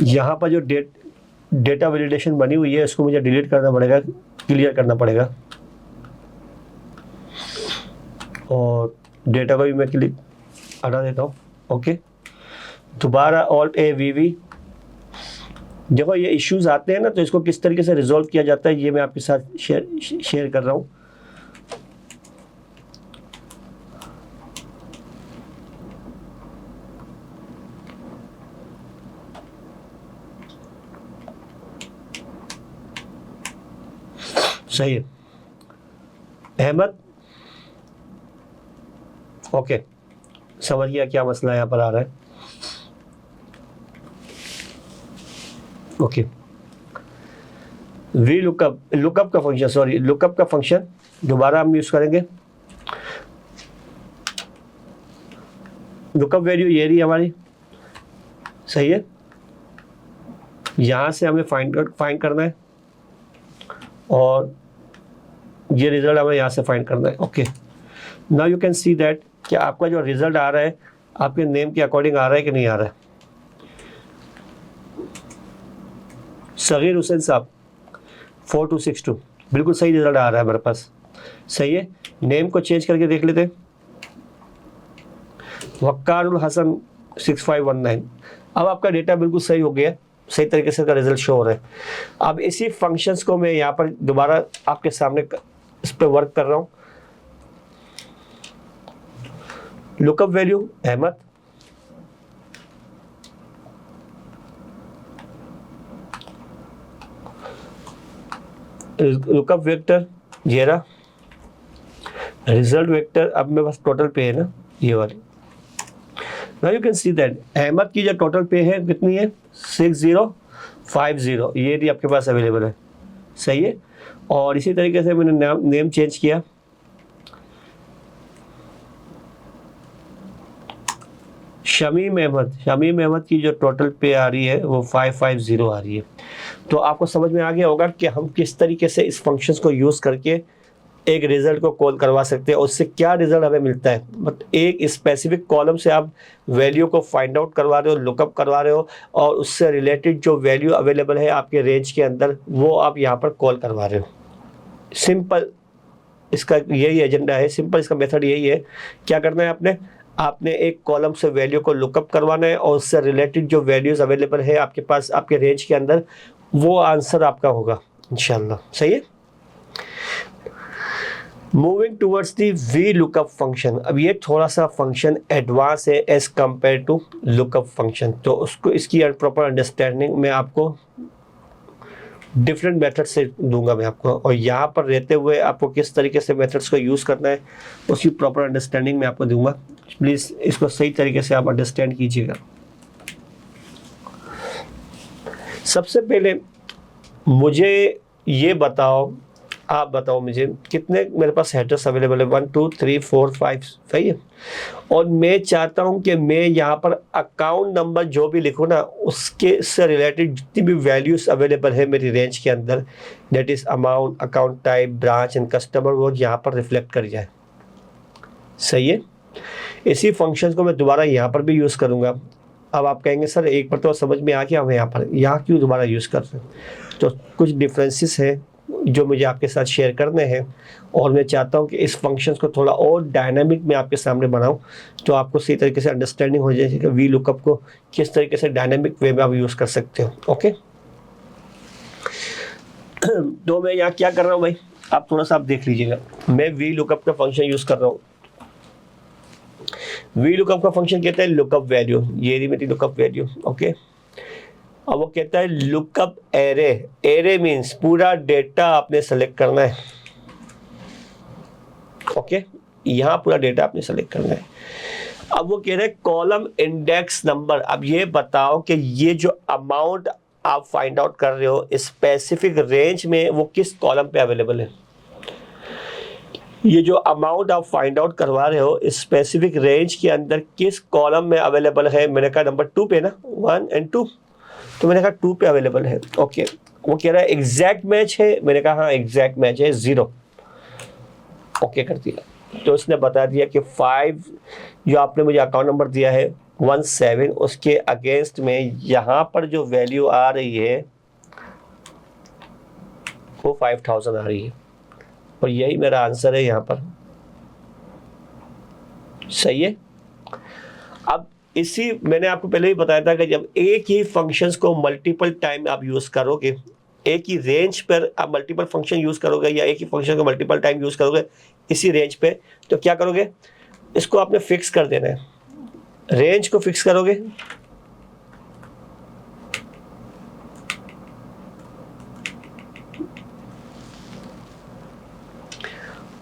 यहाँ पर जो डेटा वैलिडेशन बनी हुई है इसको मुझे डिलीट करना पड़ेगा, क्लियर करना पड़ेगा, और डेटा को भी मैं क्लिक हटा देता हूँ, ओके। दोबारा ऑल्ट AVV, देखो ये इश्यूज आते हैं ना, तो इसको किस तरीके से रिजॉल्व किया जाता है ये मैं आपके साथ शेयर कर रहा हूँ। सही है अहमद, ओके समझ गया क्या मसला यहाँ पर आ रहा है। ओके वी लुकअप का फंक्शन, सॉरी लुकअप का फंक्शन दोबारा हम यूज करेंगे। लुकअप वैल्यू ये रही हमारी, सही है, यहां से हमें फाइंड करना है और ये रिजल्ट हमें यहाँ से फाइंड करना है। Okay now you can see that कि आपका जो रिजल्ट आ रहा है आपके नेम के अकॉर्डिंग आ रहा है कि नहीं आ रहा है। सगीर हुसैन साहब 4262 बिल्कुल सही रिजल्ट आ रहा है मेरे पास, सही है। नेम को चेंज करके देख लेते हैं, वक्कारुल हसन 6519। अब आपका डेटा बिल्कुल सही हो गया, सही तरीके से का रिजल्ट शो हो रहा है। अब इसी फंक्शंस को मैं यहाँ पर दोबारा आपके सामने इस पर वर्क कर रहा हूँ। Lookup value Ahmed, lookup vector जेरा, रिजल्ट वेक्टर अब मेरे पास टोटल पे है ना ये वाली। Now you can see that Ahmed की जो टोटल पे है कितनी है 6050, ये भी आपके पास अवेलेबल है, सही है। और इसी तरीके से मैंने नेम चेंज किया, शमीम अहमद की जो टोटल पे आ रही है वो 550 आ रही है। तो आपको समझ में आ गया होगा कि हम किस तरीके से इस फंक्शंस को यूज़ करके एक रिजल्ट को कॉल करवा सकते हैं, उससे क्या रिजल्ट हमें मिलता है। बट एक स्पेसिफिक कॉलम से आप वैल्यू को फाइंड आउट करवा रहे हो, लुकअप करवा रहे हो और उससे रिलेटेड जो वैल्यू अवेलेबल है आपके रेंज के अंदर वो आप यहाँ पर कॉल करवा रहे हो। सिंपल इसका यही एजेंडा है, सिंपल इसका मेथड यही है। क्या करना है आपने एक कॉलम से वैल्यू को लुकअप करवाना है और उससे रिलेटेड जो वैल्यूज अवेलेबल है आपके पास आपके रेंज के अंदर वो आंसर आपका होगा इंशाल्लाह, सही है। Moving towards the V lookup function, अब ये थोड़ा सा फंक्शन एडवांस है as compare to lookup function, तो उसको इसकी प्रॉपर अंडरस्टैंडिंग मैं आपको डिफरेंट मेथड से दूंगा मैं आपको, और यहाँ पर रहते हुए आपको किस तरीके से मेथड्स को यूज़ करना है उसकी प्रॉपर अंडरस्टैंडिंग मैं आपको दूंगा। प्लीज़ इसको सही तरीके से आप अंडरस्टैंड कीजिएगा। सबसे पहले मुझे ये बताओ, आप बताओ मुझे कितने मेरे पास हेडर्स अवेलेबल है, 1 2 3 4 5, सही है। और मैं चाहता हूं कि मैं यहाँ पर अकाउंट नंबर जो भी लिखूँ ना उसके से रिलेटेड जितनी भी वैल्यूज अवेलेबल है मेरी रेंज के अंदर, that is amount, account type, branch and customer, वो यहाँ पर रिफ्लेक्ट कर जाए, सही है। इसी फंक्शन को मैं दोबारा यहाँ पर भी यूज़ करूँगा। अब आप कहेंगे सर एक पर तो समझ में आ गया, हम यहाँ क्यों दोबारा यूज़ कर रहे हैं। तो कुछ डिफरेंसेस हैं जो मुझे आपके साथ शेयर करने हैं और मैं चाहता हूं कि इस फंक्शंस को थोड़ा और डायनामिक में आपके सामने बनाऊं, तो आपको सही तरीके से अंडरस्टैंडिंग हो जाए कि वी लुकअप को किस तरीके से डायनामिक वे में आप यूज़ कर सकते हो। ओके तो मैं यहाँ क्या कर रहा हूँ भाई, आप थोड़ा सा आप देख लीजिएगा। मैं वी लुकअप का फंक्शन यूज़ कर रहा हूँ। वी लुकअप का फंक्शन कहता है लुकअप वैल्यू, ये रही मेरी लुकअप वैल्यू। ओके अब वो कहता है लुकअप एरे, एरे मीन्स पूरा डेटा आपने सेलेक्ट करना है। ओके यहाँ पूरा डेटा आपने सेलेक्ट करना है। अब वो कह रहे हैं कॉलम इंडेक्स नंबर, अब ये बताओ कि ये जो अमाउंट आप फाइंड आउट कर रहे हो स्पेसिफिक रेंज में वो किस कॉलम पे अवेलेबल है। ये जो अमाउंट आप फाइंड आउट करवा रहे हो स्पेसिफिक रेंज के अंदर किस कॉलम में अवेलेबल है। मैंने कहा नंबर 2 पे ना, 1 और 2, तो मैंने कहा 2 पे अवेलेबल है। ओके वो कह रहा है एग्जैक्ट मैच है, मैंने कहा हाँ एग्जैक्ट मैच है 0। ओके कर दिया, तो उसने बता दिया कि 5 जो आपने मुझे अकाउंट नंबर दिया है 17, उसके अगेंस्ट में यहाँ पर जो वैल्यू आ रही है वो 5000 आ रही है और यही मेरा आंसर है यहाँ पर, सही है। अब इसी मैंने आपको पहले ही बताया था कि जब एक ही फंक्शंस को मल्टीपल टाइम आप यूज़ करोगे, एक ही रेंज पर आप मल्टीपल फंक्शन यूज़ करोगे या एक ही फंक्शन को मल्टीपल टाइम यूज़ करोगे इसी रेंज पे, तो क्या करोगे, इसको आपने फिक्स कर देना है, रेंज को फिक्स करोगे,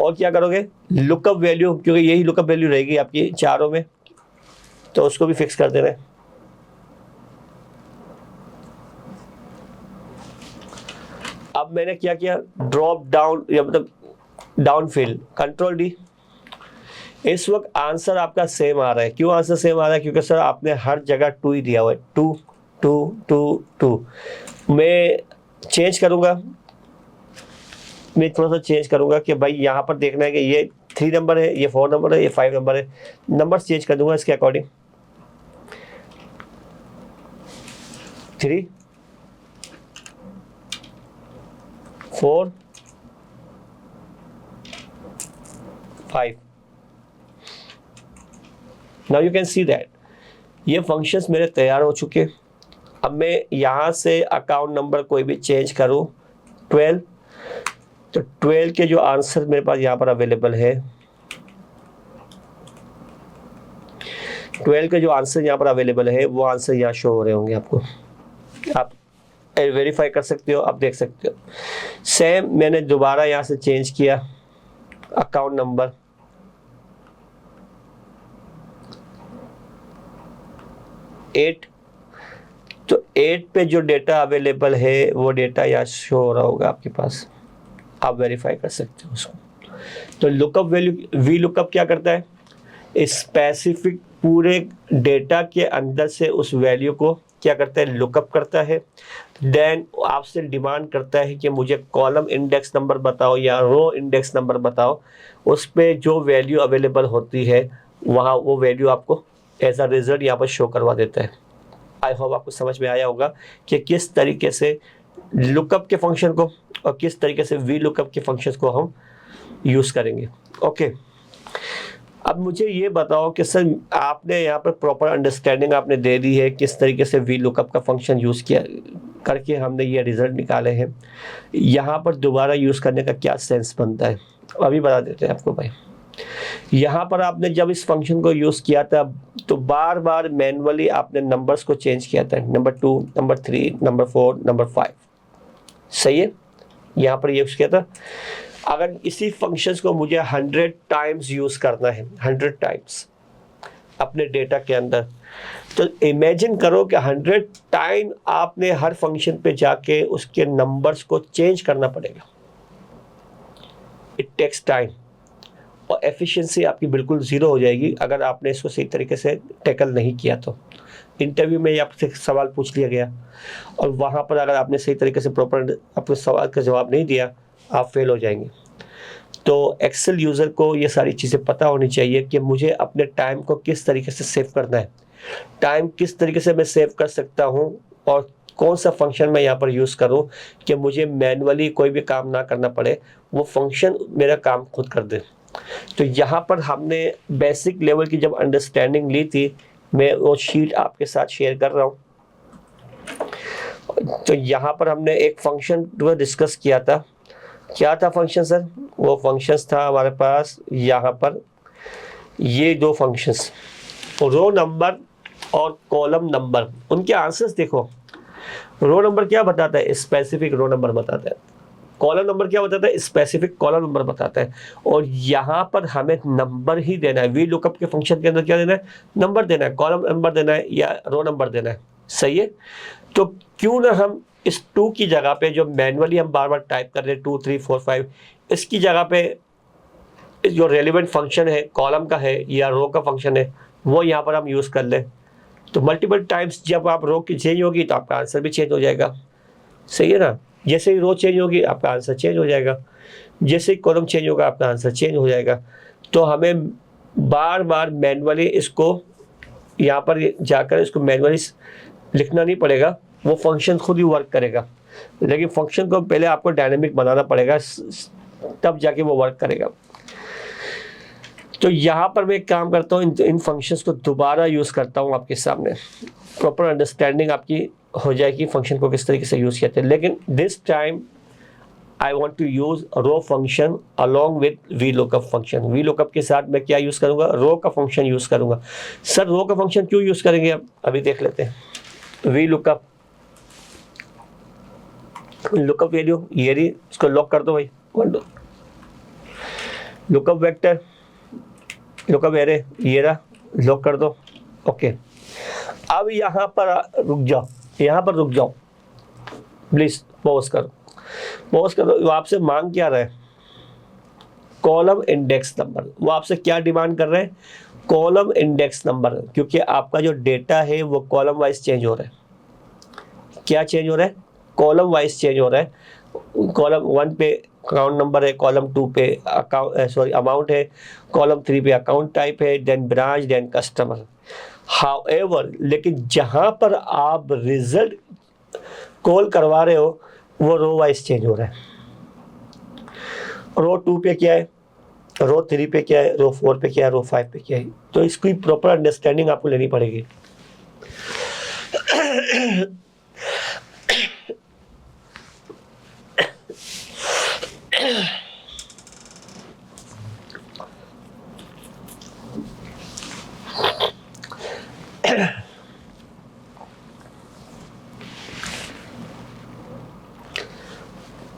और क्या करोगे, लुकअप वैल्यू, क्योंकि यही लुकअप वैल्यू रहेगी आपकी चारों में, तो उसको भी फिक्स कर देना है। अब मैंने क्या किया, ड्रॉप डाउन या मतलब डाउन फिल, कंट्रोल डी। इस वक्त आंसर आपका सेम आ रहा है। क्यों आंसर सेम आ रहा है? क्योंकि सर आपने हर जगह 2 ही दिया हुआ है, 2 2 2 2। मैं चेंज करूंगा, मैं थोड़ा सा चेंज करूंगा कि भाई यहाँ पर देखना है कि ये 3 नंबर है, ये 4 नंबर है, ये 5 नंबर है, नंबर चेंज कर दूंगा इसके according. 3 4 5। Now you can see that ये फंक्शंस मेरे तैयार हो चुके। अब मैं यहाँ से अकाउंट नंबर कोई भी चेंज करूँ 12, तो 12 के जो आंसर मेरे पास यहाँ पर अवेलेबल है, 12 के जो आंसर यहाँ पर अवेलेबल है वो आंसर यहाँ शो हो रहे होंगे आपको, आप वेरीफाई कर सकते हो, आप देख सकते हो। सेम मैंने दोबारा यहाँ से चेंज किया अकाउंट नंबर, एट, तो 8 पे जो डेटा अवेलेबल है वो डेटा यहाँ शो हो रहा होगा आपके पास, आप वेरीफाई कर सकते हो उसको। तो लुकअप वैल्यू, वी लुकअप क्या करता है, स्पेसिफिक पूरे डेटा के अंदर से उस वैल्यू को क्या करता है, लुकअप करता है। देन आपसे डिमांड करता है कि मुझे कॉलम इंडेक्स नंबर बताओ या रो इंडेक्स नंबर बताओ, उस पे जो वैल्यू अवेलेबल होती है वहाँ वो वैल्यू आपको एज अ रिजल्ट यहाँ पर शो करवा देता है। आई होप आपको समझ में आया होगा कि किस तरीके से लुकअप के फंक्शन को और किस तरीके से वी लुकअप के फंक्शंस को हम यूज़ करेंगे। ओके, अब मुझे ये बताओ कि सर आपने यहाँ पर प्रॉपर अंडरस्टैंडिंग आपने दे दी है किस तरीके से वी लुकअप का फंक्शन यूज़ किया करके हमने ये रिजल्ट निकाले हैं, यहाँ पर दोबारा यूज़ करने का क्या सेंस बनता है अभी बता देते हैं आपको भाई। यहाँ पर आपने जब इस फंक्शन को यूज़ किया था तो बार बार मैनुअली आपने नंबर्स को चेंज किया था, नंबर 2, नंबर 3, नंबर 4, नंबर 5, सही है, यहाँ पर यूज़ किया था। अगर इसी फंक्शंस को मुझे 100 टाइम्स यूज़ करना है, 100 टाइम्स अपने डेटा के अंदर, तो इमेजिन करो कि 100 टाइम आपने हर फंक्शन पे जाके उसके नंबर्स को चेंज करना पड़ेगा। इट टेक्स टाइम और एफिशिएंसी आपकी बिल्कुल ज़ीरो हो जाएगी अगर आपने इसको सही तरीके से टैकल नहीं किया तो। इंटरव्यू में आपसे सवाल पूछ लिया गया और वहाँ पर अगर आपने सही तरीके से प्रॉपर अपने सवाल का जवाब नहीं दिया, आप फेल हो जाएंगे। तो एक्सेल यूज़र को ये सारी चीज़ें पता होनी चाहिए कि मुझे अपने टाइम को किस तरीके से सेव करना है, टाइम किस तरीके से मैं सेव कर सकता हूँ और कौन सा फंक्शन मैं यहाँ पर यूज़ करूँ कि मुझे मैनुअली कोई भी काम ना करना पड़े, वो फंक्शन मेरा काम खुद कर दे। तो यहाँ पर हमने बेसिक लेवल की जब अंडरस्टैंडिंग ली थी, मैं वो शीट आपके साथ शेयर कर रहा हूँ। तो यहाँ पर हमने एक फंक्शन डिस्कस किया था। क्या था फंक्शन सर? वो फंक्शंस था हमारे पास यहाँ पर ये 2 फंक्शंस, रो नंबर और कॉलम नंबर। उनके आंसर्स देखो, रो नंबर क्या बताता है? स्पेसिफिक रो नंबर बताता है। कॉलम नंबर क्या बताता है? स्पेसिफिक कॉलम नंबर बताता है। और यहाँ पर हमें नंबर ही देना है। वी लुकअप के फंक्शन के अंदर क्या देना है? नंबर देना है, कॉलम नंबर देना है या रो नंबर देना है, सही है। तो क्यों ना हम इस 2 की जगह पे जो मैनुअली हम बार बार टाइप कर रहे हैं 2, 3, 4, 5, इसकी जगह पे जो रेलिवेंट फंक्शन है कॉलम का है या रो का फंक्शन है वो यहाँ पर हम यूज़ कर लें। तो मल्टीपल टाइम्स जब आप रो की चेंज होगी तो आपका आंसर भी चेंज हो जाएगा, सही है ना। जैसे ही रो चेंज होगी आपका आंसर चेंज हो जाएगा, जैसे ही कॉलम चेंज होगा आपका आंसर चेंज हो जाएगा। तो हमें बार बार मैनुअली इसको यहाँ पर जाकर इसको मैनुअली लिखना नहीं पड़ेगा, वो फंक्शन खुद ही वर्क करेगा। लेकिन फंक्शन को पहले आपको डायनेमिक बनाना पड़ेगा, तब जाके वो वर्क करेगा। तो यहाँ पर मैं एक काम करता हूँ, इन फंक्शंस को दोबारा यूज़ करता हूँ आपके सामने, प्रॉपर अंडरस्टैंडिंग आपकी हो जाएगी फंक्शन को किस तरीके से यूज़ करते हैं। लेकिन this time I want to use row function along with V lookup function. V lookup के साथ मैं क्या यूज़ करूँगा, रो का फंक्शन यूज़ करूँगा। सर रो का फंक्शन क्यों यूज़ करेंगे, अब अभी देख लेते हैं। वी लुकअप, लुकअप वैल्यू ये रही, इसको लॉक कर दो भाई, लुकअप वेक्टर, लुकअप एरे ये रहा, लॉक कर दो। ओके, अब यहाँ पर रुक जाओ, यहाँ पर रुक जाओ प्लीज, पॉज करो, पॉज करो। वो आपसे मांग क्या रहा है, कॉलम इंडेक्स नंबर। वो आपसे क्या डिमांड कर रहे हैं, कॉलम इंडेक्स नंबर, क्योंकि आपका जो डेटा है वो कॉलम वाइज चेंज हो रहा है। क्या चेंज हो रहा है, कॉलम वाइज चेंज हो रहा है। कॉलम 1 पे अकाउंट नंबर है, कॉलम 2 पे अमाउंट है, कॉलम 3 पे अकाउंट टाइप है, then branch, then customer. However, लेकिन जहां पर आप रिजल्ट कॉल करवा रहे हो वो रो वाइज चेंज हो रहा है। रो 2 पे क्या है, रो 3 पे क्या है, रो 4 पे क्या है, रो 5 पे क्या है। तो इसकी प्रॉपर अंडरस्टैंडिंग आपको लेनी पड़ेगी।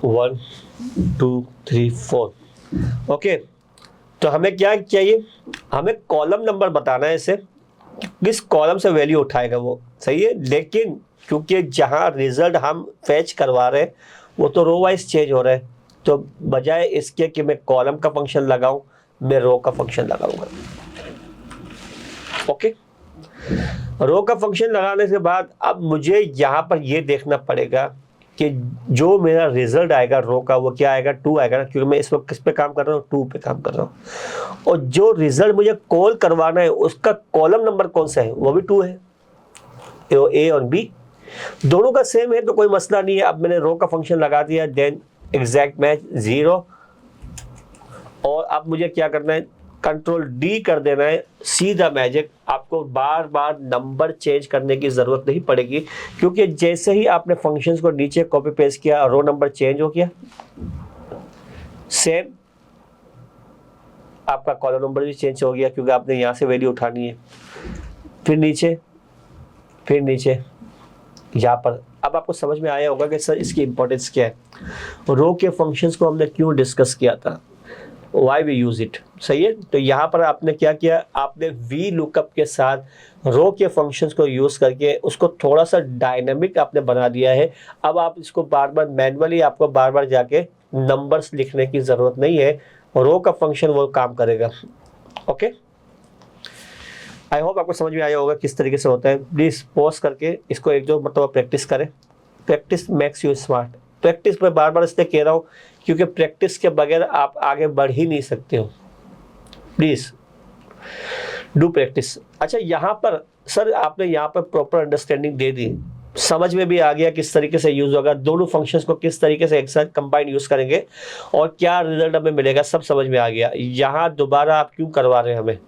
वन, 2, 3, 4। ओके, तो हमें क्या चाहिए, हमें कॉलम नंबर बताना है, इसे किस कॉलम से वैल्यू उठाएगा वो, सही है। लेकिन क्योंकि जहां रिजल्ट हम फैच करवा रहे हैं वो तो रो वाइज चेंज हो रहा है, तो बजाय इसके कि मैं कॉलम का फंक्शन लगाऊं, मैं रो का फंक्शन लगाऊंगा। ओके, रो का फंक्शन लगाने के बाद अब मुझे यहां पर ये देखना पड़ेगा कि जो मेरा रिजल्ट आएगा रो का वो क्या आएगा, 2 आएगा ना, क्योंकि मैं इस वक्त किस पे काम कर रहा हूँ, 2 पे काम कर रहा हूँ। और जो रिजल्ट मुझे कॉल करवाना है उसका कॉलम नंबर कौन सा है, वो भी 2 है। ए और बी दोनों का सेम है तो कोई मसला नहीं है। अब मैंने रो का फंक्शन लगा दिया, देन एग्जैक्ट मैच 0। और अब मुझे क्या करना है, कंट्रोल डी कर देना है, सीधा मैजिक। आपको बार बार नंबर चेंज करने की जरूरत नहीं पड़ेगी, क्योंकि जैसे ही आपने फंक्शंस को नीचे कॉपी पेस्ट किया रो नंबर चेंज हो गया, सेम आपका कॉलम नंबर भी चेंज हो गया, क्योंकि आपने यहां से वैल्यू उठानी है। फिर नीचे, फिर नीचे यहाँ पर। अब आपको समझ में आया होगा कि सर इसकी इंपॉर्टेंस क्या है, रो के फंक्शंस को हमने क्यों डिस्कस किया था, वाई वी यूज इट, सही है। तो यहाँ पर आपने क्या किया, आपने वी लुकअप के साथ रो के फंक्शंस को यूज करके उसको थोड़ा सा डायनामिक आपने बना दिया है। अब आप इसको बार बार मैनुअली, आपको बार बार जाके नंबर्स लिखने की जरूरत नहीं है, रो का फंक्शन वो काम करेगा। ओके, आई होप आपको समझ में आया होगा किस तरीके से होता है। प्लीज पॉज करके इसको एक दो मतलब प्रैक्टिस करें। Practice makes you smart. Practice मैं बार बार इसलिए कह रहा हूँ क्योंकि प्रैक्टिस के बगैर आप आगे बढ़ ही नहीं सकते हो। Please do practice. अच्छा, यहाँ पर सर आपने यहाँ पर प्रॉपर अंडरस्टैंडिंग दे दी, समझ में भी आ गया किस तरीके से यूज होगा, दोनों फंक्शंस को किस तरीके से एक साथ कंबाइन यूज करेंगे और क्या रिजल्ट हमें मिलेगा, सब समझ में आ गया। यहाँ दोबारा आप क्यों करवा रहे हैं हमें,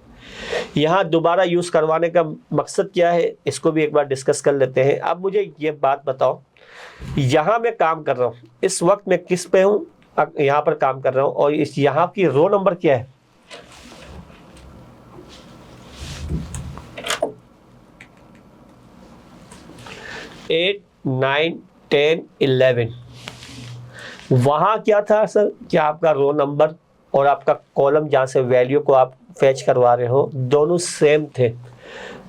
यहाँ दोबारा यूज करवाने का मकसद क्या है, इसको भी एक बार डिस्कस कर लेते हैं। अब मुझे ये बात बताओ, यहाँ मैं काम कर रहा हूँ, इस वक्त मैं किस पे हूँ, यहाँ पर काम कर रहा हूँ, और इस यहाँ की रो नंबर क्या है, एट, 9, 10, 11। वहां क्या था सर, क्या आपका रो नंबर और आपका कॉलम जहां से वैल्यू को आप फैच करवा रहे हो दोनों सेम थे,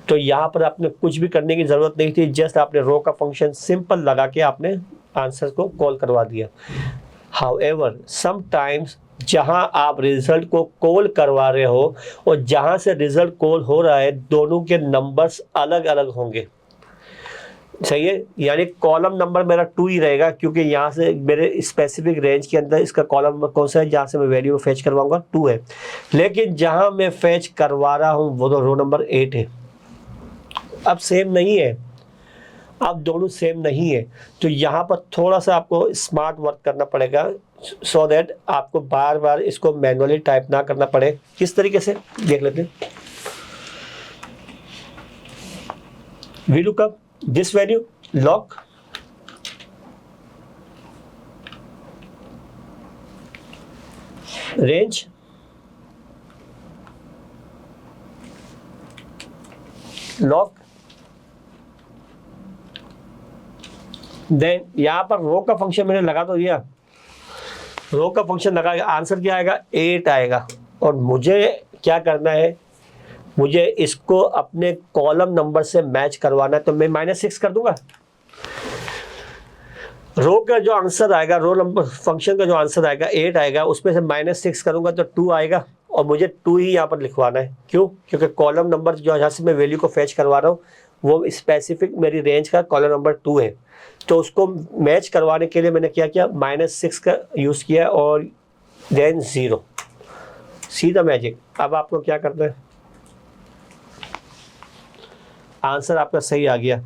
तो यहाँ पर आपने कुछ भी करने की जरूरत नहीं थी, जस्ट आपने रो का फंक्शन सिंपल लगा के आपने आंसर को कॉल करवा दिया। हाउएवर समटाइम्स जहां आप रिजल्ट को कॉल करवा रहे हो और जहां से रिजल्ट कॉल हो रहा है दोनों के नंबर्स अलग अलग होंगे, सही है। यानी कॉलम नंबर मेरा 2 ही रहेगा, क्योंकि यहाँ से मेरे स्पेसिफिक रेंज के अंदर इसका कॉलम नंबर कौन सा है जहाँ से मैं वैल्यू फैच करवाऊंगा, 2 है। लेकिन जहाँ मैं फैच करवा रहा हूँ वो तो रो नंबर 8 है। अब सेम नहीं है, अब दोनों सेम नहीं है, तो यहाँ पर थोड़ा सा आपको स्मार्ट वर्क करना पड़ेगा, सो दैट आपको बार बार इसको मैनुअली टाइप ना करना पड़े। किस तरीके से देख लेते हैं। We look up this value lock, range, lock, then यहां पर रो का फंक्शन मैंने लगा तो दिया, रो का फंक्शन लगा, आंसर क्या आएगा 8 आएगा। और मुझे क्या करना है, मुझे इसको अपने कॉलम नंबर से मैच करवाना है, तो मैं -6 कर दूंगा। रो का जो आंसर आएगा, रो नंबर फंक्शन का जो आंसर आएगा 8 आएगा, उसमें से -6 करूंगा तो 2 आएगा, और मुझे 2 ही यहाँ पर लिखवाना है। क्यों? क्योंकि कॉलम नंबर जो यहाँ से मैं वैल्यू को फैच करवा रहा हूँ वो स्पेसिफिक मेरी रेंज का कॉलम नंबर 2 है। तो उसको मैच करवाने के लिए मैंने क्या किया, -6 का यूज़ किया और देन 0, सीधा मैजिक। अब आपको क्या करना है, आंसर आपका सही आ गया।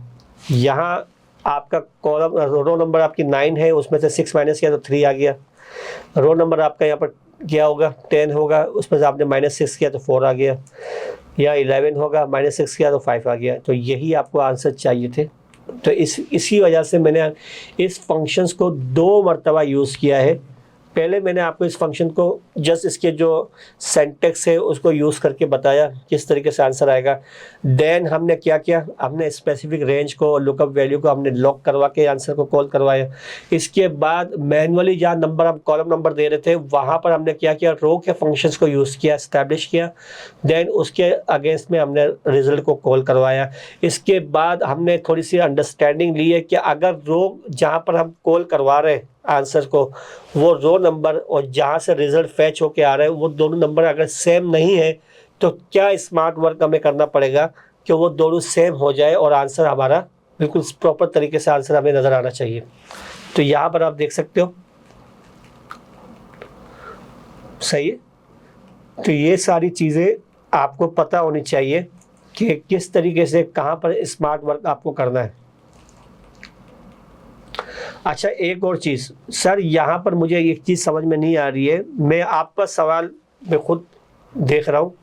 यहाँ आपका कॉलम रो नंबर आपकी 9 है, उसमें से 6 माइनस किया तो 3 आ गया। रो नंबर आपका यहाँ पर क्या होगा 10 होगा, उसमें से आपने -6 किया तो 4 आ गया, या 11 होगा -6 किया तो 5 आ गया। तो यही आपको आंसर चाहिए थे। तो इसी वजह से मैंने इस फंक्शंस को 2 मरतबा यूज़ किया है। पहले मैंने आपको इस फंक्शन को जस्ट इसके जो सेंटेक्स है उसको यूज़ करके बताया किस तरीके से आंसर आएगा। देन हमने क्या किया, हमने स्पेसिफिक रेंज को, लुकअप वैल्यू को हमने लॉक करवा के आंसर को कॉल करवाया। इसके बाद मैनुअली जहाँ नंबर हम कॉलम नंबर दे रहे थे वहाँ पर हमने क्या किया, रो के फंक्शंस को यूज़ किया, इस्टेब्लिश किया। देन उसके अगेंस्ट में हमने रिजल्ट को कॉल करवाया। इसके बाद हमने थोड़ी सी अंडरस्टैंडिंग ली है कि अगर रो जहाँ पर हम कॉल करवा रहे हैं आंसर को, वो रो नंबर और जहाँ से रिजल्ट फैच होके आ रहा है वो दोनों नंबर अगर सेम नहीं है तो क्या स्मार्ट वर्क हमें करना पड़ेगा कि वो दोनों सेम हो जाए और आंसर हमारा बिल्कुल प्रॉपर तरीके से आंसर हमें नज़र आना चाहिए। तो यहाँ पर आप देख सकते हो, सही है। तो ये सारी चीज़ें आपको पता होनी चाहिए कि किस तरीके से कहाँ पर स्मार्ट वर्क आपको करना है। अच्छा, एक और चीज़ सर, यहाँ पर मुझे एक चीज़ समझ में नहीं आ रही है, मैं आपका सवाल मैं खुद देख रहा हूँ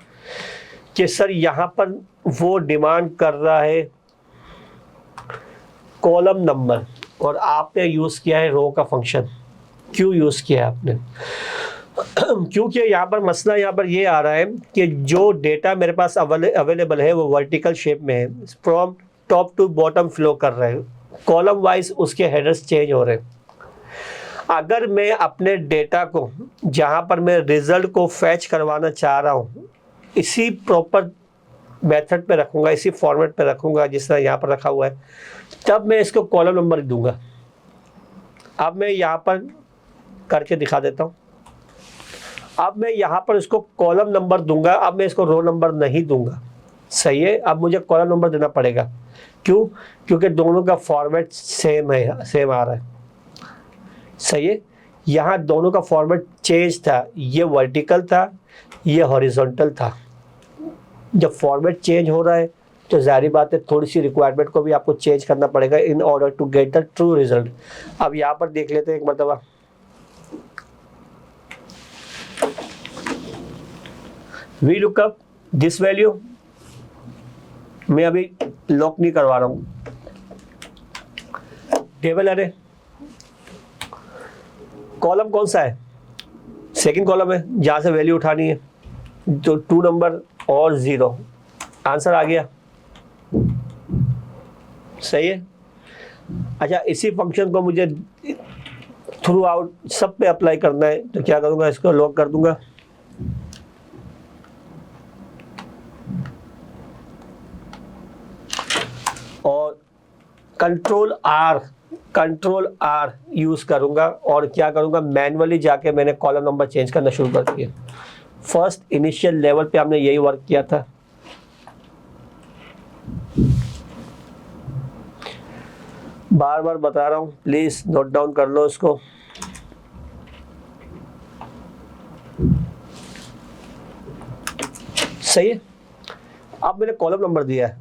कि सर यहाँ पर वो डिमांड कर रहा है कॉलम नंबर और आपने यूज़ किया है रो का फंक्शन। क्यों यूज़ किया है आपने? क्योंकि यहाँ पर मसला यहाँ पर ये आ रहा है कि जो डेटा मेरे पास अवेलेबल है वो वर्टिकल शेप में है, from top to bottom flow कर रहे हैं, कॉलम वाइज उसके हेडर्स चेंज हो रहे हैं। अगर मैं अपने डेटा को जहाँ पर मैं रिजल्ट को फैच करवाना चाह रहा हूँ इसी प्रॉपर मेथड पे रखूँगा, इसी फॉर्मेट पे रखूँगा जिस तरह यहाँ पर रखा हुआ है, तब मैं इसको कॉलम नंबर दूंगा। अब मैं यहाँ पर करके दिखा देता हूँ। अब मैं यहाँ पर इसको कॉलम नंबर दूंगा, अब मैं इसको रो नंबर नहीं दूंगा। सही है, अब मुझे कॉलम नंबर देना पड़ेगा। क्यों? क्योंकि दोनों का फॉर्मेट सेम है, सेम आ रहा है। सही है, यहाँ दोनों का फॉर्मेट चेंज था, ये वर्टिकल था, ये हॉरिजॉन्टल था। जब फॉर्मेट चेंज हो रहा है तो जाहिर बात है थोड़ी सी रिक्वायरमेंट को भी आपको चेंज करना पड़ेगा in order to get the true result. अब यहाँ पर देख लेते हैं एक मरतबा। We look up this value, मैं अभी लॉक नहीं करवा रहा हूँ, टेबल अरे कॉलम कौन सा है, सेकंड कॉलम है जहाँ से वैल्यू उठानी है, तो 2 नंबर और 0, आंसर आ गया। सही है। अच्छा, इसी फंक्शन को मुझे थ्रू आउट सब पे अप्लाई करना है, तो क्या करूँगा, इसको लॉक कर दूंगा। और कंट्रोल आर यूज करूंगा और क्या करूंगा, मैन्युअली जाके मैंने कॉलम नंबर चेंज करना शुरू कर दिया। फर्स्ट इनिशियल लेवल पे हमने यही वर्क किया था। बार बार बता रहा हूं, प्लीज नोट डाउन कर लो इसको। सही है। अब मैंने कॉलम नंबर दिया है,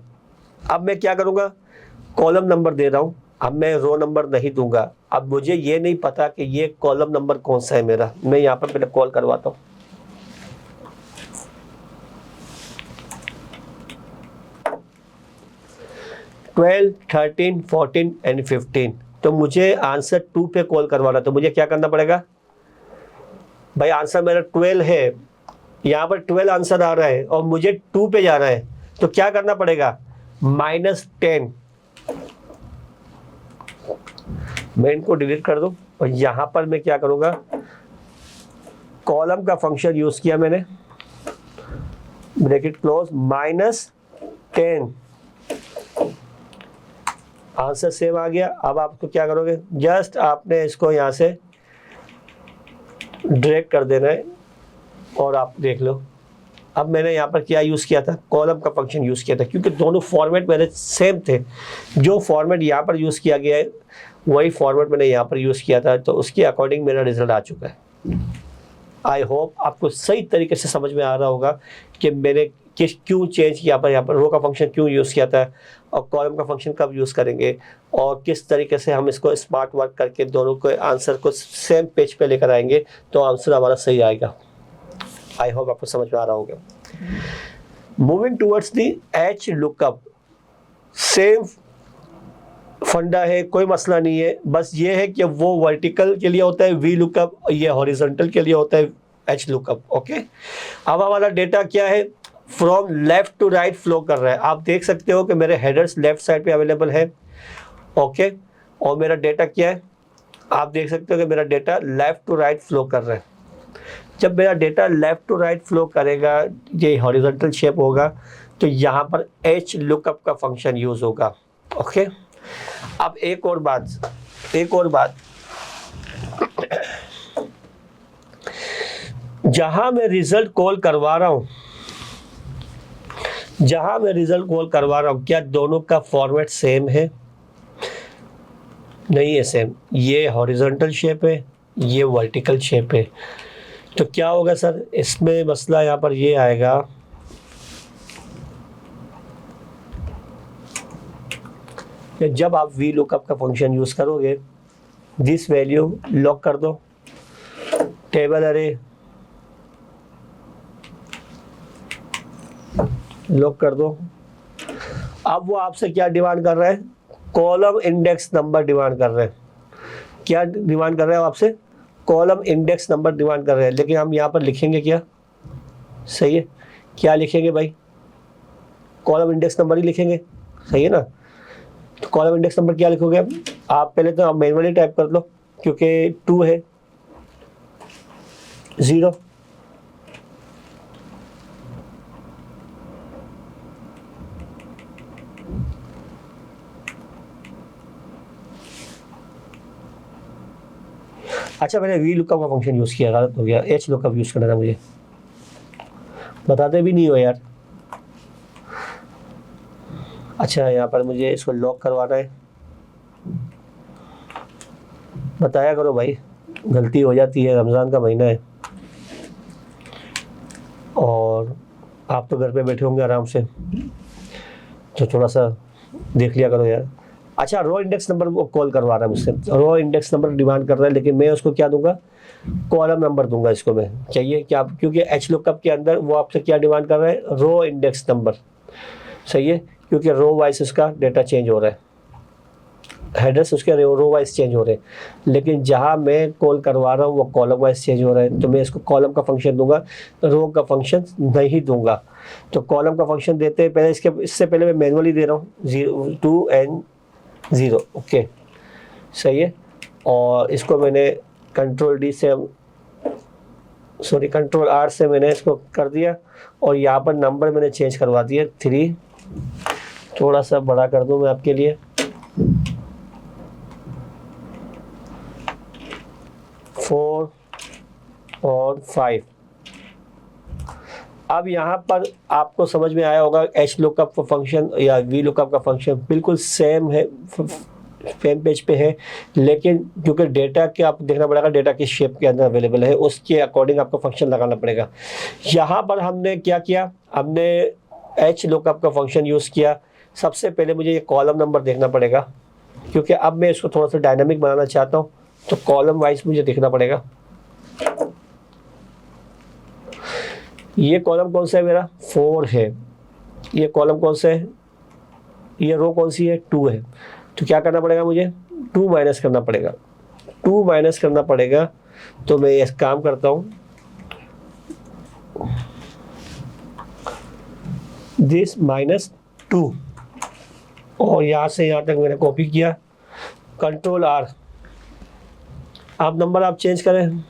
अब मैं क्या करूंगा, कॉलम नंबर दे रहा हूं, अब मैं रो नंबर नहीं दूंगा। अब मुझे ये नहीं पता कि ये कॉलम नंबर कौन सा है मेरा, मैं यहां पर पहले कॉल करवाता हूं। Twelve, 13, 14 and 15। तो मुझे आंसर 2 पे कॉल करवाना, तो मुझे क्या करना पड़ेगा भाई, आंसर मेरा 12 है, यहाँ पर 12 आंसर आ रहा है और मुझे 2 पे जाना है, तो क्या करना पड़ेगा, -10। मैं इनको डिलीट कर दूं और यहां पर मैं क्या करूंगा, कॉलम का फंक्शन यूज किया मैंने, ब्रैकेट क्लोज, -10। आंसर सेम आ गया। अब आपको क्या करोगे, जस्ट आपने इसको यहां से ड्रैग कर देना है और आप देख लो। अब मैंने यहाँ पर क्या यूज़ किया था, कॉलम का फंक्शन यूज़ किया था, क्योंकि दोनों फॉर्मेट मेरे सेम थे। जो फॉर्मेट यहाँ पर यूज़ किया गया है वही फॉर्मेट मैंने यहाँ पर यूज़ किया था, तो उसके अकॉर्डिंग मेरा रिजल्ट आ चुका है। आई होप आपको सही तरीके से समझ में आ रहा होगा कि मैंने क्यों चेंज किया, यहाँ पर रो का फंक्शन क्यों यूज़ किया था और कॉलम का फंक्शन कब यूज़ करेंगे, और किस तरीके से हम इसको स्मार्ट वर्क करके दोनों को आंसर को सेम पेज पे लेकर आएंगे तो आंसर हमारा सही आएगा। आई होप आपको समझ में आ रहा होगा। Moving towards the H lookup, same फंडा है, कोई मसला नहीं है, बस ये है कि वो वर्टिकल के लिए होता है वी लुकअप, ये हॉरिजॉन्टल के लिए होता है एच लुकअप। ओके, अब हमारा डेटा क्या है, from left to right flow कर रहा है। आप देख सकते हो कि मेरे हेडर्स लेफ्ट साइड पे अवेलेबल है। ओके, और मेरा डेटा क्या है, आप देख सकते हो कि मेरा data left to right flow कर रहा है। जब मेरा data left to right flow करेगा, ये हॉरिजॉन्टल शेप होगा, तो यहाँ पर एच लुकअप का फंक्शन यूज होगा। ओके, अब एक और बात, जहां मैं रिजल्ट कॉल करवा रहा हूं, क्या दोनों का फॉर्मेट सेम है? नहीं है सेम। ये हॉरिजॉन्टल शेप है, ये वर्टिकल शेप है। तो क्या होगा सर, इसमें मसला यहाँ पर ये आएगा, कि जब आप वी लुकअप का फंक्शन यूज करोगे, दिस वैल्यू लॉक कर दो, टेबल अरे लॉक कर दो। अब वो आपसे क्या डिमांड कर रहा है, कॉलम इंडेक्स नंबर डिमांड कर रहे हैं। क्या डिमांड कर रहे हैं आपसे, कॉलम इंडेक्स नंबर डिमांड कर रहे हैं। लेकिन हम यहाँ पर लिखेंगे क्या, सही है, क्या लिखेंगे भाई, कॉलम इंडेक्स नंबर ही लिखेंगे, सही है ना। तो कॉलम इंडेक्स नंबर क्या लिखोगे आप पहले तो मैनुअली टाइप कर लो, क्योंकि 2 है, 0, अच्छा मैंने वी लुकअप का फंक्शन यूज किया, गलत हो गया, एच लुकअप यूज करना था मुझे, बताते भी नहीं हो यार। अच्छा यहाँ पर मुझे इसको लॉक करवाना है, बताया करो भाई, गलती हो जाती है, रमज़ान का महीना है और आप तो घर पे बैठे होंगे आराम से, तो थोड़ा सा देख लिया करो यार। अच्छा, रो इंडेक्स नंबर वो कॉल करवा रहा है मुझसे, रो इंडेक्स नंबर डिमांड कर रहा है, लेकिन मैं उसको क्या दूंगा, कॉलम नंबर दूंगा इसको मैं, चाहिए क्या, क्योंकि एच लुकअप के अंदर वो आपसे क्या डिमांड कर रहा है, रो इंडेक्स नंबर, सही है, क्योंकि रो वाइज उसका डेटा चेंज हो रहा है, हेडर्स उसके रो वाइज चेंज हो रहे हैं। लेकिन जहां मैं कॉल करवा रहा हूँ वो कॉलम वाइज चेंज हो रहा है, तो मैं इसको कॉलम का फंक्शन दूंगा, रो का फंक्शन नहीं दूंगा। तो कॉलम का फंक्शन देते हैं पहले, इससे पहले मैं मैनुअली दे रहा हूँ 0, 2 and 0। ओके, सही है, और इसको मैंने कंट्रोल R से मैंने इसको कर दिया, और यहाँ पर नंबर मैंने चेंज करवा दिया 3, थोड़ा सा बड़ा कर दूं मैं आपके लिए, 4 और 5। अब यहाँ पर आपको समझ में आया होगा, एच लुकअप का फंक्शन या वी लुकअप का फंक्शन बिल्कुल सेम है, सेम पेज पे है, लेकिन क्योंकि डेटा के आप देखना पड़ेगा, डेटा किस शेप के अंदर अवेलेबल है, उसके अकॉर्डिंग आपको फंक्शन लगाना पड़ेगा। यहाँ पर हमने क्या किया, हमने एच लुकअप का फंक्शन यूज़ किया, सबसे पहले मुझे ये कॉलम नंबर देखना पड़ेगा, क्योंकि अब मैं इसको थोड़ा सा डायनामिक बनाना चाहता हूँ, तो कॉलम वाइज मुझे देखना पड़ेगा। ये कॉलम कौन सा है मेरा, 4 है। ये कॉलम कौन सा है, ये रो कौन सी है, 2 है। तो क्या करना पड़ेगा मुझे, 2 माइनस करना पड़ेगा, 2 माइनस करना पड़ेगा। तो मैं ये काम करता हूँ, दिस -2, और यहाँ से यहाँ तक मैंने कॉपी किया, Ctrl+R। आप नंबर आप चेंज करें,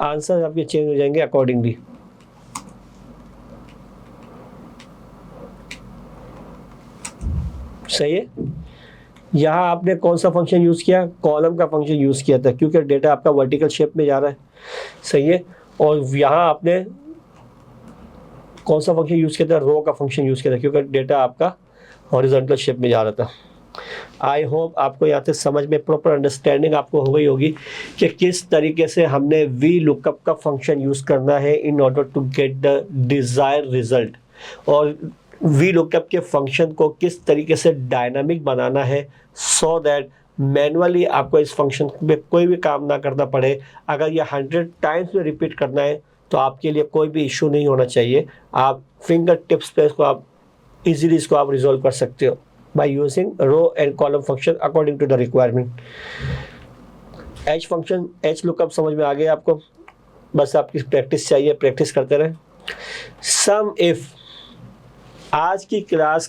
आंसर आपके चेंज हो जाएंगे अकॉर्डिंगली। सही है। यहाँ आपने कौन सा फंक्शन यूज किया, कॉलम का फंक्शन यूज किया था, क्योंकि डेटा आपका वर्टिकल शेप में जा रहा है। सही है। और यहाँ आपने कौन सा फंक्शन यूज किया था, रो का फंक्शन यूज किया था, क्योंकि डेटा आपका हॉरिजॉन्टल शेप में जा रहा था। आई होप आपको यहाँ तक समझ में प्रॉपर अंडरस्टैंडिंग आपको हो गई होगी कि किस तरीके से हमने वी लुकअप का फंक्शन यूज करना है in order to get the desire result, और वी लुकअप के फंक्शन को किस तरीके से डायनामिक बनाना है, सो दैट मैनुअली आपको इस फंक्शन में कोई भी काम ना करना पड़े। अगर ये 100 टाइम्स में रिपीट करना है तो आपके लिए कोई भी इशू नहीं होना चाहिए। आप फिंगर टिप्स पे इसको आप इजीली इसको आप रिजॉल्व कर सकते हो by using row and column function according to the requirement। H function, H lookup समझ में आ गया आपको, बस आपकी प्रैक्टिस चाहिए, प्रैक्टिस करते रहें। सम इफ, आज की क्लास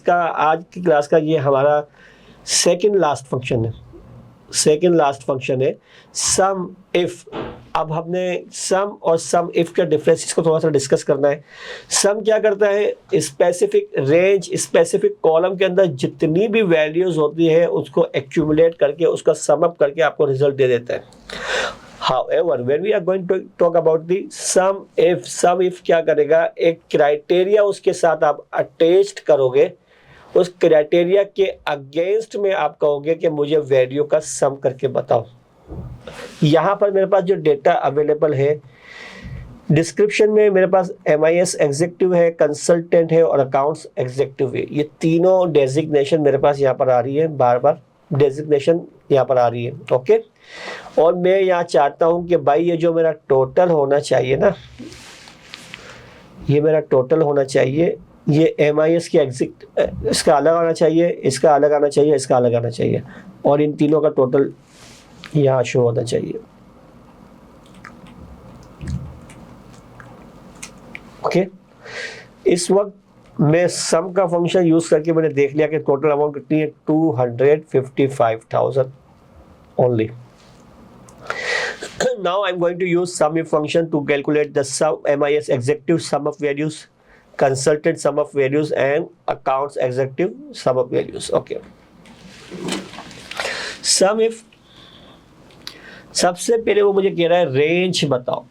का ये हमारा सेकंड लास्ट फंक्शन है, सम इफ। अब हमने सम और सम इफ के डिफरेंसेस को थोड़ा सा डिस्कस करना है। सम क्या करता है, स्पेसिफिक रेंज, स्पेसिफिक कॉलम के अंदर जितनी भी वैल्यूज होती है उसको एक्यूमुलेट करके, उसका सम अप करके आपको रिजल्ट दे देता है। However, when we are going to talk about the sum if क्या करेगा, एक क्राइटेरिया उसके साथ आप अटैच्ड करोगे, उस क्राइटेरिया के अगेंस्ट में आप कहोगे कि मुझे वैल्यू का सम करके बताओ। यहाँ पर मेरे पास जो डेटा अवेलेबल है, डिस्क्रिप्शन में मेरे पास MIS एग्जीक्यूटिव है, कंसल्टेंट है और अकाउंट्स एग्जीक्यूटिव है। ये तीनों डेजिग्नेशन मेरे पास यहाँ पर आ रही है, बार बार डेजिग्नेशन यहाँ पर आ रही है। ओके, और मैं यहाँ चाहता हूँ कि भाई ये जो मेरा टोटल होना चाहिए ना, ये मेरा टोटल होना चाहिए, ये MIS की इसका अलग आना चाहिए, इसका अलग आना चाहिए, इसका अलग आना चाहिए, और इन तीनों का टोटल यहाँ शो होना चाहिए। ओके, इस वक्त मैं सम का फंक्शन यूज करके मैंने देख लिया कि टोटल अमाउंट कितनी है, 255,000 only. Now I'm going to use sum if function to calculate the sum MIS executive sum of values, consultant sum of values and accounts executive sum of values। Okay, sum if, सबसे पहले वो मुझे कह रहा है range बताओ,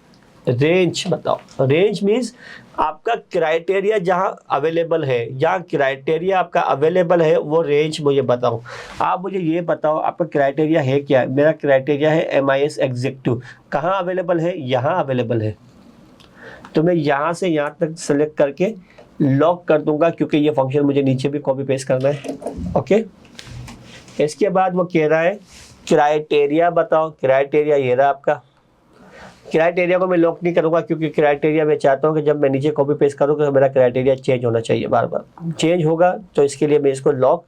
range means आपका criteria जहां अवेलेबल है, जहां क्राइटेरिया आपका अवेलेबल है वो रेंज मुझे बताओ। आप मुझे ये बताओ आपका क्राइटेरिया है क्या। मेरा क्राइटेरिया है MIS एग्जीक्यूटिव, कहाँ अवेलेबल है, यहाँ अवेलेबल है, तो मैं यहाँ से यहाँ तक सेलेक्ट करके लॉक कर दूंगा, क्योंकि ये फंक्शन मुझे नीचे भी कॉपी पेस्ट करना है। ओके, इसके बाद वो कह रहा है क्राइटेरिया बताओ, क्राइटेरिया ये रहा आपका। क्राइटेरिया को मैं लॉक नहीं करूंगा, क्योंकि क्राइटेरिया मैं चाहता हूं कि जब मैं नीचे कॉपी पेस्ट करूंगा तो मेरा क्राइटेरिया चेंज होना चाहिए, बार बार चेंज होगा, तो इसके लिए मैं इसको लॉक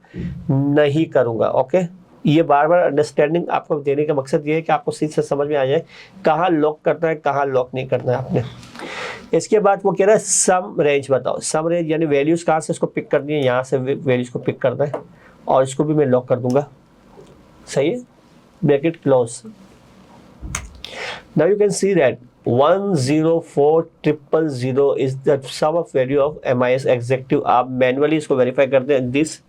नहीं करूंगा। ओके, ये बार बार अंडरस्टैंडिंग आपको देने का मकसद ये है कि आपको सीधे से समझ में आ जाए कहाँ लॉक करना है, कहाँ लॉक नहीं करना है आपने। इसके बाद वो कह रहा है सम रेंज बताओ। सम रेंज यानी वैल्यूज कहाँ से इसको पिक करनी है, यहाँ से वैल्यूज को पिक करना है, और इसको भी मैं लॉक कर दूंगा। सही है, bracket close. Now you can see that 104,000 is the sum of value of MIS executive। आप मैनुअली इसको वेरीफाई करते हैं, this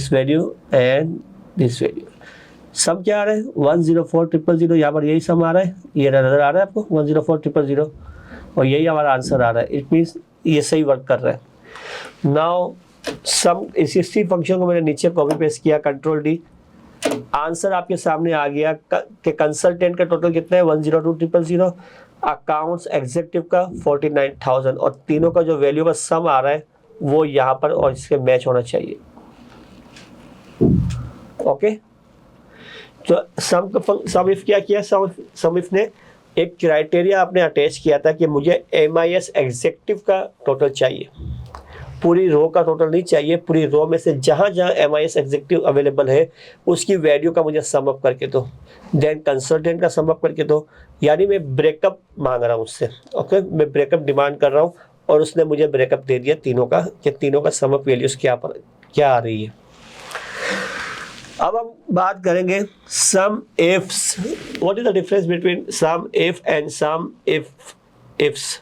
value and this value। सम क्या आ रहा है, 104,000, यहाँ पर यही सम आ रहा है, ये नजर आ रहा है आपको 104,000, और यही हमारा आंसर आ रहा है। इट मीन्स ये सही वर्क कर रहा है। नाउ सम, इसी फंक्शन को मैंने नीचे कॉपी पेस्ट किया, Ctrl+D, आंसर आपके सामने आ गया कि कंसल्टेंट का टोटल कितना है 102,000, अकाउंट्स एग्जीक्यूटिव का 49,000, और तीनों का जो वैल्यू का सम आ रहा है वो यहाँ पर और इसके मैच होना चाहिए। ओके, तो सम इफ क्या किया, सम इफ ने एक क्राइटेरिया आपने अटैच किया था कि मुझे MIS एग्जीक्यूटिव का टोटल चाहिए, पूरी रो का टोटल नहीं चाहिए, पूरी रो में से जहाँ जहाँ MIS एग्जीक्यूटिव अवेलेबल है उसकी वैल्यू का मुझे सम अप करके दो, देन कंसल्टेंट का सम अप करके दो। यानी मैं ब्रेकअप मांग रहा हूँ उससे। ओके, मैं ब्रेकअप डिमांड कर रहा हूँ और उसने मुझे ब्रेकअप दे दिया तीनों का, कि तीनों का सम अप वैल्यूज क्या आ रही है। अब हम बात करेंगे sum ifs. What is the difference between sum if and sum ifs?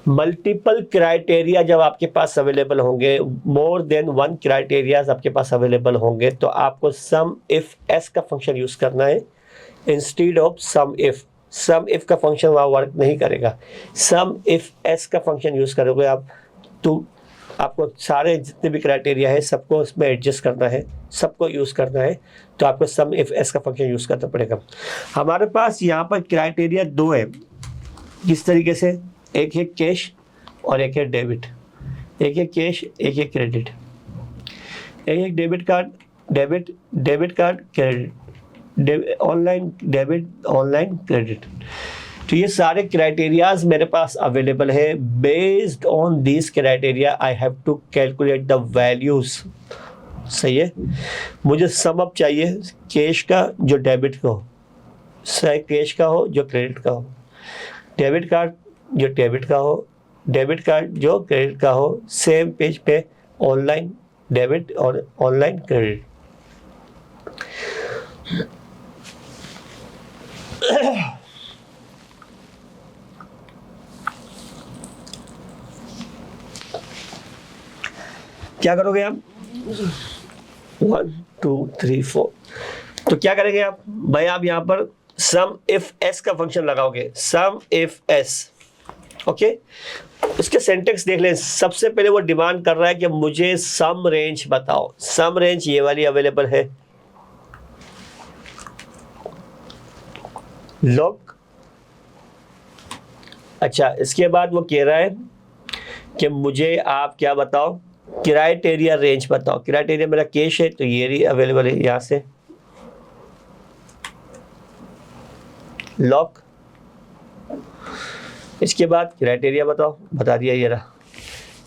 Multiple criteria जब आपके पास अवेलेबल होंगे, मोर देन वन क्राइटेरियाज आपके पास अवेलेबल होंगे, तो आपको सम इफ एस का फंक्शन यूज करना है instead of sum if. Sum if का फंक्शन वहाँ वर्क नहीं करेगा, सम इफ एस का फंक्शन यूज करोगे आप, तो आपको सारे जितने भी क्राइटेरिया है सबको उसमें एडजस्ट करना है, सबको यूज करना है, तो आपको सम इफ एस का फंक्शन यूज करना पड़ेगा। हमारे पास यहाँ पर क्राइटेरिया दो है। किस तरीके से? एक है कैश और एक है डेबिट। एक है कैश, एक है क्रेडिट। एक है debit card, debit card, credit, online debit, online credit. तो ये सारे क्राइटेरियाज मेरे पास अवेलेबल है। Based on this criteria I have to calculate the values. सही है, मुझे सम अप चाहिए कैश का जो डेबिट का हो, चाहे कैश का हो जो क्रेडिट का हो, डेबिट कार्ड जो डेबिट का हो, डेबिट कार्ड जो क्रेडिट का हो, सेम पेज पे ऑनलाइन डेबिट और ऑनलाइन क्रेडिट। क्या करोगे आप? 1 2 3 4। तो क्या करेंगे आप भाई? आप यहां पर सम इफ एस का फंक्शन लगाओगे, सम इफ एस। ओके, उसके सेंटेक्स देख लें। सबसे पहले वो डिमांड कर रहा है कि मुझे सम रेंज बताओ। सम रेंज ये वाली अवेलेबल है, लॉक। अच्छा, इसके बाद वो कह रहा है कि मुझे आप क्या बताओ, क्राइटेरिया रेंज बताओ। क्राइटेरिया मेरा कैश है तो ये अवेलेबल है यहां से, लॉक। इसके बाद क्राइटेरिया बताओ, बता दिया ये रहा।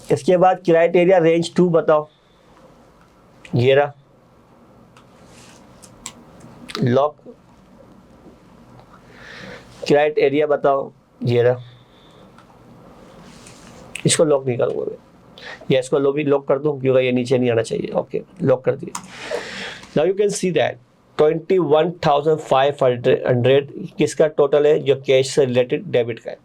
इसके बाद क्राइटेरिया रेंज 2 बताओ, ये रहा, लॉक। क्राइटेरिया बताओ, ये रहा। इसको लॉक नहीं करूंगा मैं, या इसको लॉक कर दूं क्योंकि ये नीचे नहीं आना चाहिए। ओके, लॉक कर दिया। Now you can see that 21,500 किसका टोटल है? जो कैश से रिलेटेड डेबिट का है।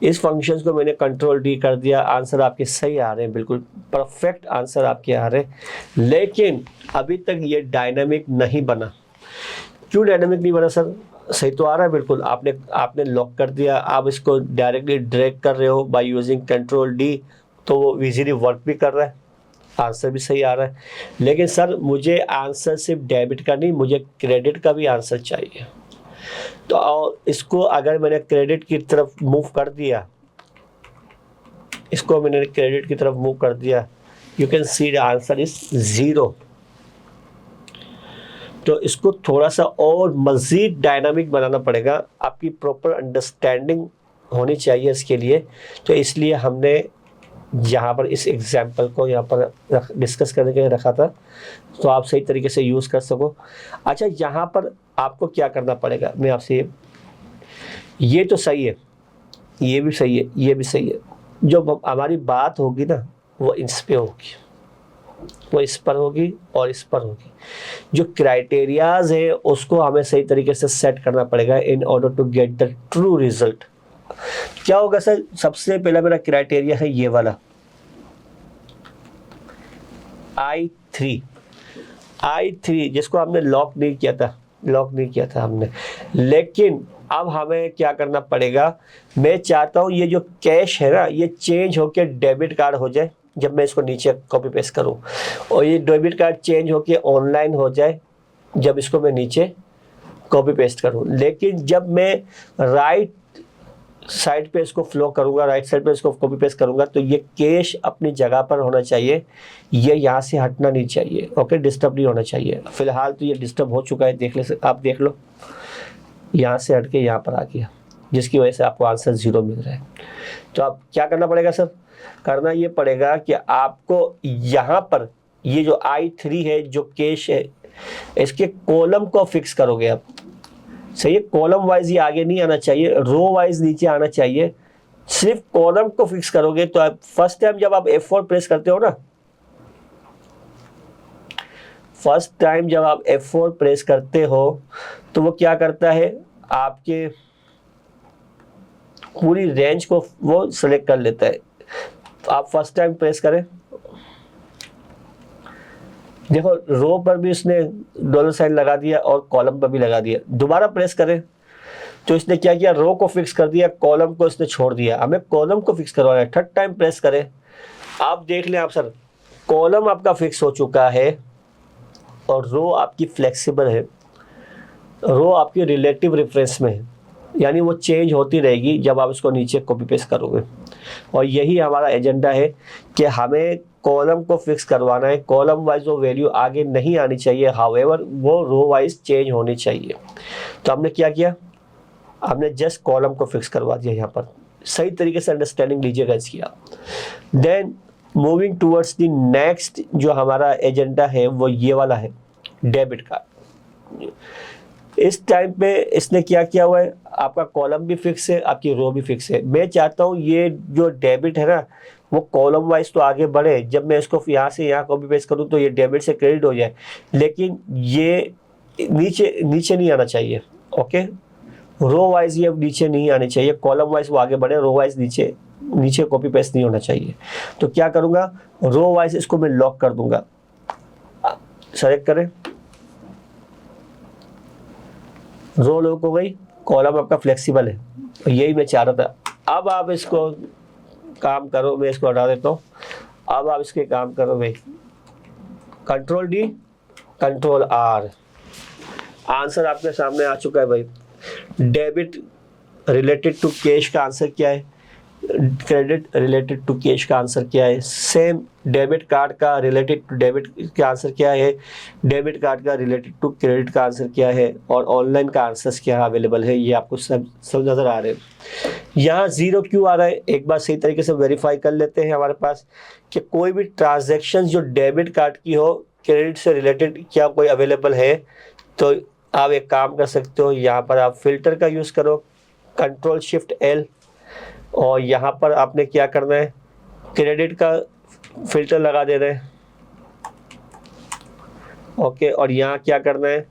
इस फंक्शंस को मैंने कंट्रोल डी कर दिया। आंसर आपके सही आ रहे हैं, बिल्कुल परफेक्ट आंसर आपके आ रहे हैं, लेकिन अभी तक ये डायनामिक नहीं बना। क्यों डायनामिक नहीं बना सर? सही तो आ रहा है बिल्कुल, आपने लॉक कर दिया, आप इसको डायरेक्टली ड्रैग कर रहे हो बाय यूजिंग कंट्रोल डी, तो वो इजीली वर्क भी कर रहा है, आंसर भी सही आ रहा है। लेकिन सर मुझे आंसर सिर्फ डेबिट का नहीं, मुझे क्रेडिट का भी आंसर चाहिए। तो और इसको अगर मैंने क्रेडिट की तरफ मूव कर दिया, इसको मैंने क्रेडिट की तरफ मूव कर दिया, you can see the answer is 0। तो इसको थोड़ा सा और मज़ीद डायनामिक बनाना पड़ेगा, आपकी प्रॉपर अंडरस्टैंडिंग होनी चाहिए इसके लिए। तो इसलिए हमने यहाँ पर इस एग्जाम्पल को यहाँ पर डिस्कस करने के लिए रखा था, तो आप सही तरीके से यूज़ कर सको। अच्छा, यहाँ पर आपको क्या करना पड़ेगा, मैं आपसे ये तो सही है, ये भी सही है, ये भी सही है। जो हमारी बात होगी ना वो इस पे होगी, वो इस पर होगी और इस पर होगी। जो क्राइटेरियाज है उसको हमें सही तरीके से सेट करना पड़ेगा in order to get the true result. क्या होगा सर? सबसे पहला मेरा क्राइटेरिया है ये वाला I3, जिसको हमने लॉक नहीं किया था हमने। लेकिन अब हमें क्या करना पड़ेगा, मैं चाहता हूं ये जो कैश है ना ये चेंज होके डेबिट कार्ड हो जाए जब मैं इसको नीचे कॉपी पेस्ट करूं, और ये डेबिट कार्ड चेंज होके ऑनलाइन हो जाए, जब इसको मैं नीचे कॉपी पेस्ट करूँ। लेकिन जब मैं राइट साइड पे इसको फ्लो करूँगा, राइट साइड पे इसको कॉपी पेस्ट करूँगा, तो ये कैश अपनी जगह पर होना चाहिए, ये यहाँ से हटना नहीं चाहिए। ओके, डिस्टर्ब नहीं होना चाहिए। फिलहाल तो ये डिस्टर्ब हो चुका है, आप देख लो, यहाँ से हट के यहाँ पर आ गया, जिसकी वजह से आपको आंसर 0 मिल रहा है। तो अब क्या करना पड़ेगा सर? करना ये पड़ेगा कि आपको यहाँ पर ये जो I3 है, जो कैश है, इसके कॉलम को फिक्स करोगे आप। सही है, कॉलम वाइज ये आगे नहीं आना चाहिए, रो वाइज नीचे आना चाहिए। सिर्फ कॉलम को फिक्स करोगे तो आप फर्स्ट टाइम जब आप F4 प्रेस करते हो ना, फर्स्ट टाइम जब आप F4 प्रेस करते हो तो वो क्या करता है, आपके पूरी रेंज को वो सिलेक्ट कर लेता है। तो आप फर्स्ट टाइम प्रेस करें, देखो रो पर भी इसने डॉलर साइन लगा दिया और कॉलम पर भी लगा दिया। दोबारा प्रेस करें तो इसने क्या किया, रो को फिक्स कर दिया, कॉलम को इसने छोड़ दिया। हमें कॉलम को फिक्स करवाना है। थर्ड टाइम प्रेस करें, आप देख लें आप सर, कॉलम आपका फिक्स हो चुका है और रो आपकी फ्लेक्सिबल है, रो आपकी रिलेटिव रेफरेंस में है, यानी वो चेंज होती रहेगी जब आप इसको नीचे कॉपी पेस्ट करोगे। और यही हमारा एजेंडा है कि हमें कॉलम को फिक्स करवाना है। कॉलम वाइज वो वैल्यू आगे नहीं आनी चाहिए, हाउएवर वो रो वाइज चेंज होनी चाहिए। तो हमने क्या किया, हमने जस्ट कॉलम को फिक्स करवा दिया। यहाँ पर सही तरीके से अंडरस्टैंडिंग लीजिएगा इसकी आप। Then moving towards the next जो हमारा एजेंडा है वो ये वाला है, डेबिट कार्ड। इस टाइम पे इसने क्या किया हुआ है, आपका कॉलम भी फिक्स है, आपकी रो भी फिक्स है। मैं चाहता हूँ ये जो डेबिट है ना, वो कॉलम वाइज तो आगे बढ़े। जब मैं इसको यहाँ से यहाँ कॉपी पेस्ट करूँ तो ये डेबिट से क्रेडिट हो जाए, लेकिन ये नीचे नीचे नहीं आना चाहिए। ओके, रो वाइज ये नीचे नहीं आनी चाहिए, कॉलम वाइज वो आगे बढ़े, रो वाइज नीचे नीचे कॉपी पेस्ट नहीं होना चाहिए। तो क्या करूँगा, रो वाइज इसको मैं लॉक कर दूंगा। सेलेक्ट करें, रो लॉक हो गई, कॉलम आपका फ्लेक्सिबल है, यही मैं चाह रहा था। अब आप इसको काम करो, मैं इसको हटा देता हूँ। अब आप इसके काम करो भाई, control D, control R, answer आपके सामने आ चुका है भाई। डेबिट रिलेटेड टू कैश का आंसर क्या है, क्रेडिट रिलेटेड टू कैश का आंसर क्या है, सेम डेबिट कार्ड का रिलेटेड टू डेबिट का आंसर क्या है, डेबिट कार्ड का रिलेटेड टू क्रेडिट का आंसर क्या है, और ऑनलाइन का आंसर क्या अवेलेबल है, ये आपको सब नज़र आ रहे हैं। यहाँ 0 क्यों आ रहा है, एक बार सही तरीके से वेरीफाई कर लेते हैं हमारे पास कि कोई भी ट्रांजैक्शन जो डेबिट कार्ड की हो, क्रेडिट से रिलेटेड क्या कोई अवेलेबल है। तो आप एक काम कर सकते हो, यहाँ पर आप फिल्टर का यूज़ करो, कंट्रोल शिफ्ट L, और यहाँ पर आपने क्या करना है, क्रेडिट का फिल्टर लगा दे रहे हैं। ओके, और यहाँ क्या करना है,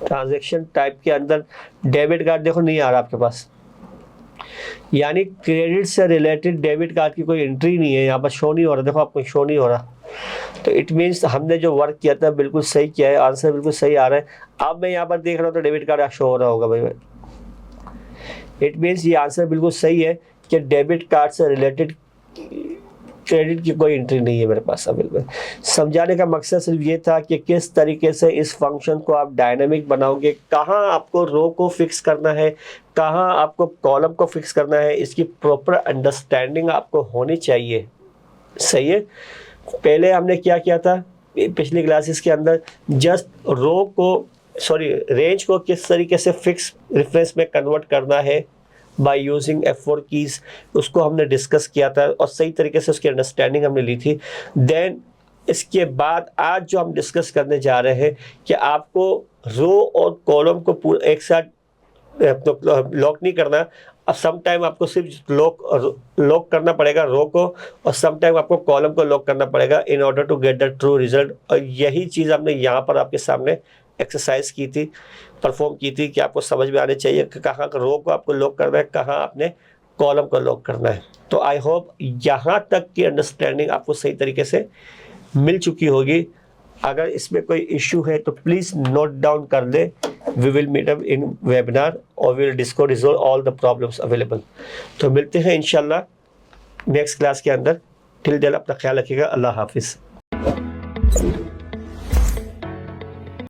ट्रांजैक्शन टाइप के अंदर डेबिट कार्ड देखो नहीं आ रहा आपके पास, यानी क्रेडिट से रिलेटेड डेबिट कार्ड की कोई एंट्री नहीं है यहाँ पर, शो नहीं हो रहा। देखो आपको शो नहीं हो रहा, तो इट मीन्स हमने जो वर्क किया था बिल्कुल सही किया है, आंसर बिल्कुल सही आ रहा है। अब मैं यहाँ पर देख रहा हूँ तो डेबिट कार्ड शो हो रहा होगा भाई। इट मीन्स ये आंसर बिल्कुल सही है कि डेबिट कार्ड से रिलेटेड क्रेडिट की कोई एंट्री नहीं है मेरे पास अवेलेबल। समझाने का मकसद सिर्फ ये था कि किस तरीके से इस फंक्शन को आप डायनामिक बनाओगे, कहाँ आपको रो को फिक्स करना है, कहाँ आपको कॉलम को फिक्स करना है, इसकी प्रॉपर अंडरस्टैंडिंग आपको होनी चाहिए। सही है, पहले हमने क्या किया था पिछली क्लासेस के अंदर, जस्ट रो को रेंज को किस तरीके से फिक्स रेफरेंस में कन्वर्ट करना है बाय यूजिंग F4 कीज, उसको हमने डिस्कस किया था और सही तरीके से उसकी अंडरस्टैंडिंग हमने ली थी। देन इसके बाद आज जो हम डिस्कस करने जा रहे हैं कि आपको रो और कॉलम को पूरा एक साथ लॉक नहीं करना। अब सम टाइम आपको सिर्फ लॉक करना पड़ेगा रो को, और सम टाइम आपको कॉलम को लॉक करना पड़ेगा in order to get the true result. और यही चीज़ हमने यहाँ पर आपके सामने एक्सरसाइज की थी, परफॉर्म की थी कि आपको समझ में आने चाहिए कि कहाँ रो को आपको लॉक करना है, कहाँ आपने कॉलम को लॉक करना है। तो आई होप यहाँ तक की अंडरस्टैंडिंग आपको सही तरीके से मिल चुकी होगी। अगर इसमें कोई इश्यू है तो प्लीज़ नोट डाउन कर ले। We will meet up in webinar और we will resolve all the problems available. तो मिलते हैं इंशाल्लाह नेक्स्ट क्लास के अंदर। टिल देन अपना ख्याल रखिएगा। अल्लाह हाफिज़। है।